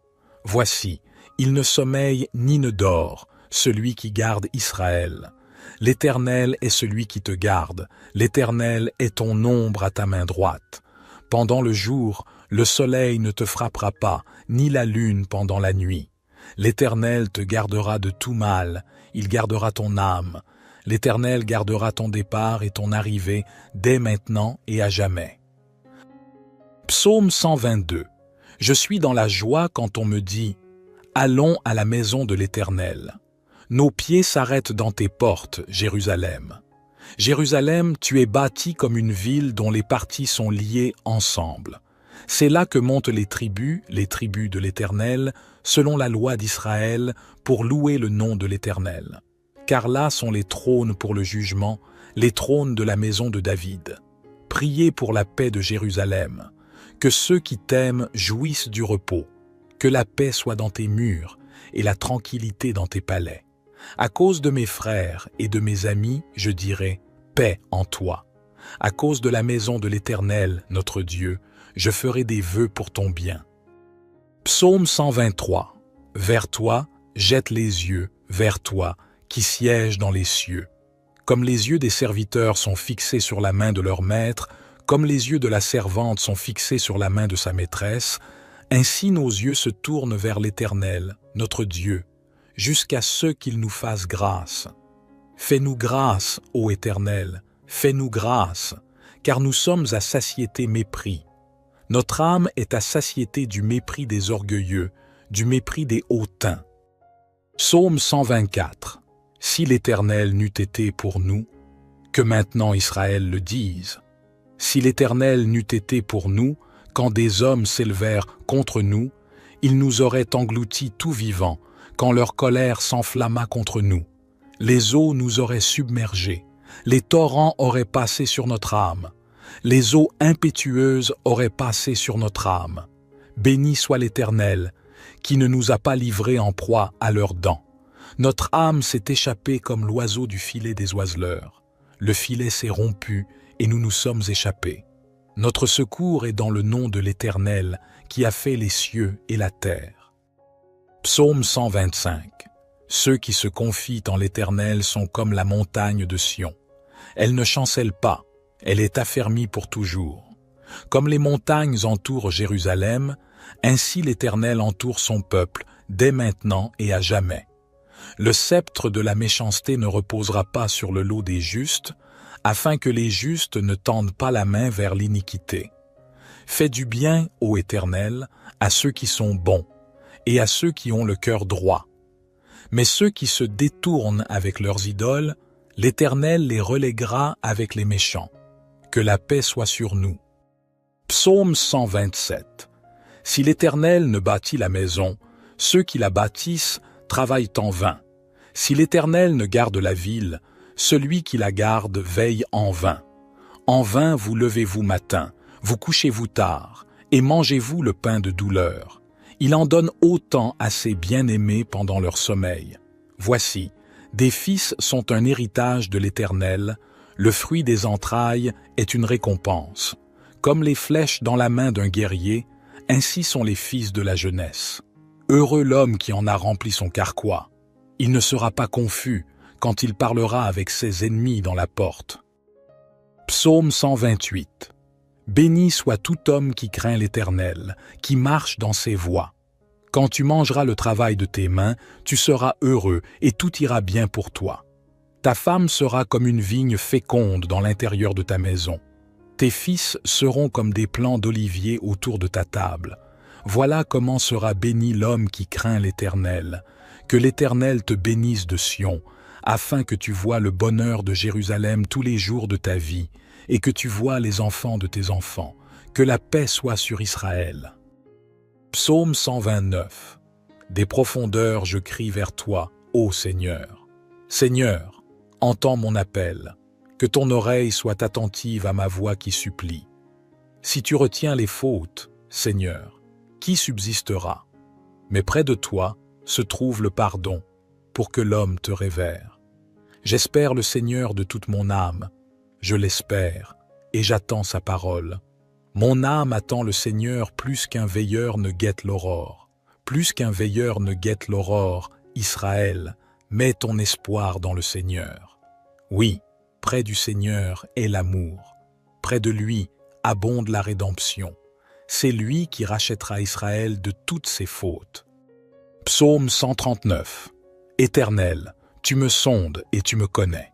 Voici, il ne sommeille ni ne dort, celui qui garde Israël. L'Éternel est celui qui te garde. L'Éternel est ton ombre à ta main droite. Pendant le jour, le soleil ne te frappera pas, ni la lune pendant la nuit. L'Éternel te gardera de tout mal, il gardera ton âme. L'Éternel gardera ton départ et ton arrivée dès maintenant et à jamais. Psaume 122. Je suis dans la joie quand on me dit « Allons à la maison de l'Éternel ». Nos pieds s'arrêtent dans tes portes, Jérusalem. Jérusalem, tu es bâtie comme une ville dont les parties sont liées ensemble. C'est là que montent les tribus de l'Éternel, selon la loi d'Israël, pour louer le nom de l'Éternel. Car là sont les trônes pour le jugement, les trônes de la maison de David. Priez pour la paix de Jérusalem. Que ceux qui t'aiment jouissent du repos. Que la paix soit dans tes murs et la tranquillité dans tes palais. À cause de mes frères et de mes amis, je dirai « paix en toi ». À cause de la maison de l'Éternel, notre Dieu, je ferai des vœux pour ton bien. Psaume 123. Vers toi, jette les yeux, vers toi, qui sièges dans les cieux. Comme les yeux des serviteurs sont fixés sur la main de leur maître, comme les yeux de la servante sont fixés sur la main de sa maîtresse, ainsi nos yeux se tournent vers l'Éternel, notre Dieu, jusqu'à ce qu'il nous fasse grâce. Fais-nous grâce, ô Éternel, fais-nous grâce, car nous sommes à satiété mépris. Notre âme est à satiété du mépris des orgueilleux, du mépris des hautains. Psaume 124. Si l'Éternel n'eût été pour nous, que maintenant Israël le dise. Si l'Éternel n'eût été pour nous, quand des hommes s'élevèrent contre nous, ils nous auraient engloutis tout vivants, quand leur colère s'enflamma contre nous. Les eaux nous auraient submergés, les torrents auraient passé sur notre âme, les eaux impétueuses auraient passé sur notre âme. Béni soit l'Éternel, qui ne nous a pas livrés en proie à leurs dents. Notre âme s'est échappée comme l'oiseau du filet des oiseleurs. Le filet s'est rompu et nous nous sommes échappés. Notre secours est dans le nom de l'Éternel, qui a fait les cieux et la terre. Psaume 125. Ceux qui se confient en l'Éternel sont comme la montagne de Sion. Elle ne chancelle pas, elle est affermie pour toujours. Comme les montagnes entourent Jérusalem, ainsi l'Éternel entoure son peuple, dès maintenant et à jamais. Le sceptre de la méchanceté ne reposera pas sur le lot des justes, afin que les justes ne tendent pas la main vers l'iniquité. Fais du bien, ô Éternel, à ceux qui sont bons, et à ceux qui ont le cœur droit. Mais ceux qui se détournent avec leurs idoles, l'Éternel les reléguera avec les méchants. Que la paix soit sur nous. Psaume 127. Si l'Éternel ne bâtit la maison, ceux qui la bâtissent travaillent en vain. Si l'Éternel ne garde la ville, celui qui la garde veille en vain. En vain vous levez-vous matin, vous couchez-vous tard, et mangez-vous le pain de douleur. Il en donne autant à ses bien-aimés pendant leur sommeil. Voici, des fils sont un héritage de l'Éternel, le fruit des entrailles est une récompense. Comme les flèches dans la main d'un guerrier, ainsi sont les fils de la jeunesse. Heureux l'homme qui en a rempli son carquois. Il ne sera pas confus quand il parlera avec ses ennemis dans la porte. Psaume 128. Béni soit tout homme qui craint l'Éternel, qui marche dans ses voies. Quand tu mangeras le travail de tes mains, tu seras heureux et tout ira bien pour toi. Ta femme sera comme une vigne féconde dans l'intérieur de ta maison. Tes fils seront comme des plants d'olivier autour de ta table. Voilà comment sera béni l'homme qui craint l'Éternel. Que l'Éternel te bénisse de Sion, afin que tu vois le bonheur de Jérusalem tous les jours de ta vie, et que tu vois les enfants de tes enfants. Que la paix soit sur Israël. Psaume 129. Des profondeurs je crie vers toi, ô Seigneur. Seigneur, entends mon appel, que ton oreille soit attentive à ma voix qui supplie. Si tu retiens les fautes, Seigneur, qui subsistera? Mais près de toi se trouve le pardon, pour que l'homme te révère. J'espère le Seigneur de toute mon âme, je l'espère, et j'attends sa parole. Mon âme attend le Seigneur plus qu'un veilleur ne guette l'aurore. Plus qu'un veilleur ne guette l'aurore, Israël, mets ton espoir dans le Seigneur. Oui, près du Seigneur est l'amour. Près de lui abonde la rédemption. C'est lui qui rachètera Israël de toutes ses fautes. Psaume 139. Éternel, tu me sondes et tu me connais.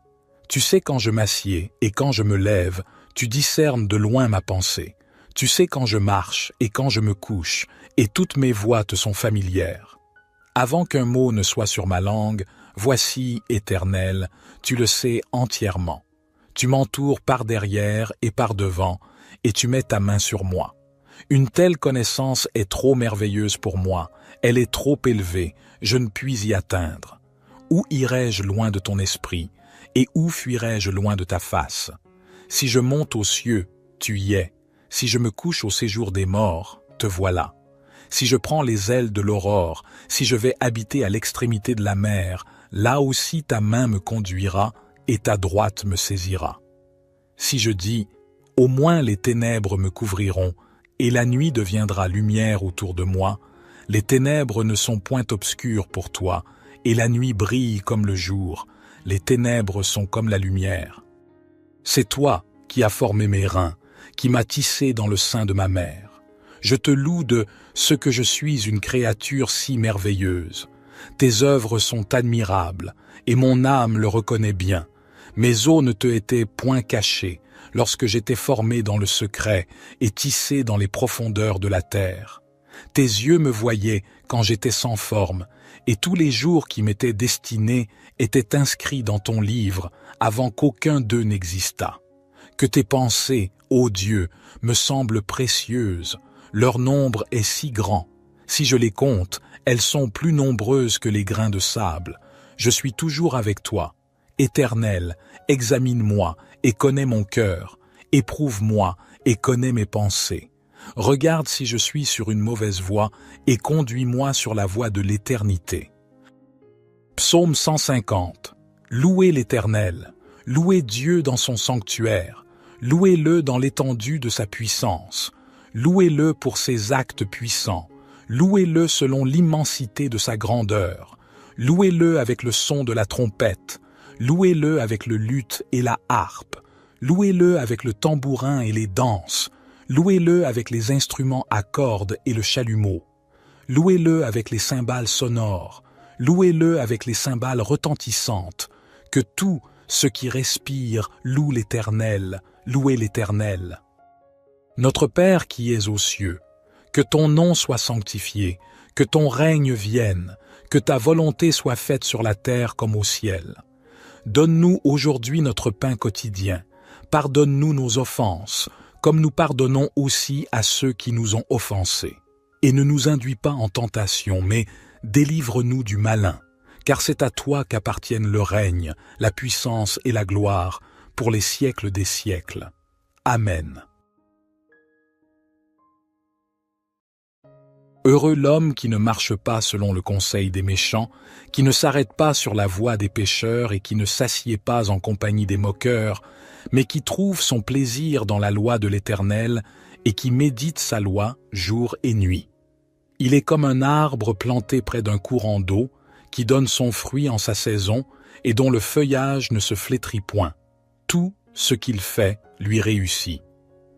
Tu sais quand je m'assieds et quand je me lève, tu discernes de loin ma pensée. Tu sais quand je marche et quand je me couche, et toutes mes voies te sont familières. Avant qu'un mot ne soit sur ma langue, voici, Éternel, tu le sais entièrement. Tu m'entoures par derrière et par devant, et tu mets ta main sur moi. Une telle connaissance est trop merveilleuse pour moi, elle est trop élevée, je ne puis y atteindre. Où irai-je loin de ton esprit, et où fuirai-je loin de ta face? Si je monte aux cieux, tu y es. Si je me couche au séjour des morts, te voilà. Si je prends les ailes de l'aurore, si je vais habiter à l'extrémité de la mer, là aussi ta main me conduira et ta droite me saisira. Si je dis, au moins les ténèbres me couvriront, et la nuit deviendra lumière autour de moi, les ténèbres ne sont point obscures pour toi, et la nuit brille comme le jour, les ténèbres sont comme la lumière. C'est toi qui as formé mes reins, qui m'as tissé dans le sein de ma mère. Je te loue de ce que je suis une créature si merveilleuse. Tes œuvres sont admirables, et mon âme le reconnaît bien. Mes os ne te étaient point cachés, lorsque j'étais formé dans le secret et tissé dans les profondeurs de la terre. Tes yeux me voyaient quand j'étais sans forme, et tous les jours qui m'étaient destinés étaient inscrits dans ton livre avant qu'aucun d'eux n'existât. Que tes pensées, ô Dieu, me semblent précieuses, leur nombre est si grand. Si je les compte, elles sont plus nombreuses que les grains de sable. Je suis toujours avec toi. Éternel, examine-moi et connais mon cœur. Éprouve-moi et connais mes pensées. Regarde si je suis sur une mauvaise voie et conduis-moi sur la voie de l'éternité. Psaume 150. Louez l'Éternel, louez Dieu dans son sanctuaire, louez-le dans l'étendue de sa puissance, louez-le pour ses actes puissants, louez-le selon l'immensité de sa grandeur, louez-le avec le son de la trompette, louez-le avec le luth et la harpe, louez-le avec le tambourin et les danses, louez-le avec les instruments à cordes et le chalumeau, louez-le avec les cymbales sonores, louez-le avec les cymbales retentissantes, que tout ce qui respire loue l'Éternel, louez l'Éternel. Notre Père qui es aux cieux, que ton nom soit sanctifié, que ton règne vienne, que ta volonté soit faite sur la terre comme au ciel. Donne-nous aujourd'hui notre pain quotidien, pardonne-nous nos offenses, comme nous pardonnons aussi à ceux qui nous ont offensés. Et ne nous induis pas en tentation, mais délivre-nous du malin, car c'est à toi qu'appartiennent le règne, la puissance et la gloire, pour les siècles des siècles. Amen. Heureux l'homme qui ne marche pas selon le conseil des méchants, qui ne s'arrête pas sur la voie des pécheurs et qui ne s'assied pas en compagnie des moqueurs, mais qui trouve son plaisir dans la loi de l'Éternel et qui médite sa loi jour et nuit. Il est comme un arbre planté près d'un courant d'eau, qui donne son fruit en sa saison et dont le feuillage ne se flétrit point. Tout ce qu'il fait lui réussit.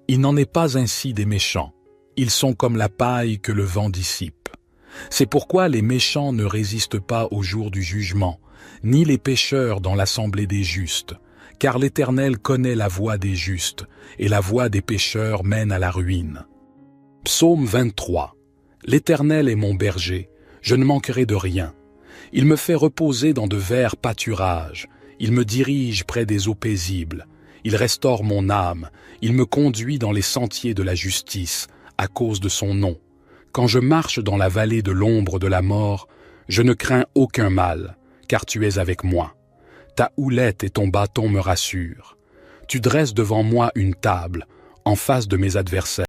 Il n'en est pas ainsi des méchants. Ils sont comme la paille que le vent dissipe. C'est pourquoi les méchants ne résistent pas au jour du jugement, ni les pécheurs dans l'assemblée des justes, car l'Éternel connaît la voie des justes, et la voie des pécheurs mène à la ruine. Psaume 23. L'Éternel est mon berger, je ne manquerai de rien. Il me fait reposer dans de verts pâturages, il me dirige près des eaux paisibles, il restaure mon âme, il me conduit dans les sentiers de la justice, à cause de son nom. Quand je marche dans la vallée de l'ombre de la mort, je ne crains aucun mal, car tu es avec moi. Ta houlette et ton bâton me rassurent. Tu dresses devant moi une table, en face de mes adversaires.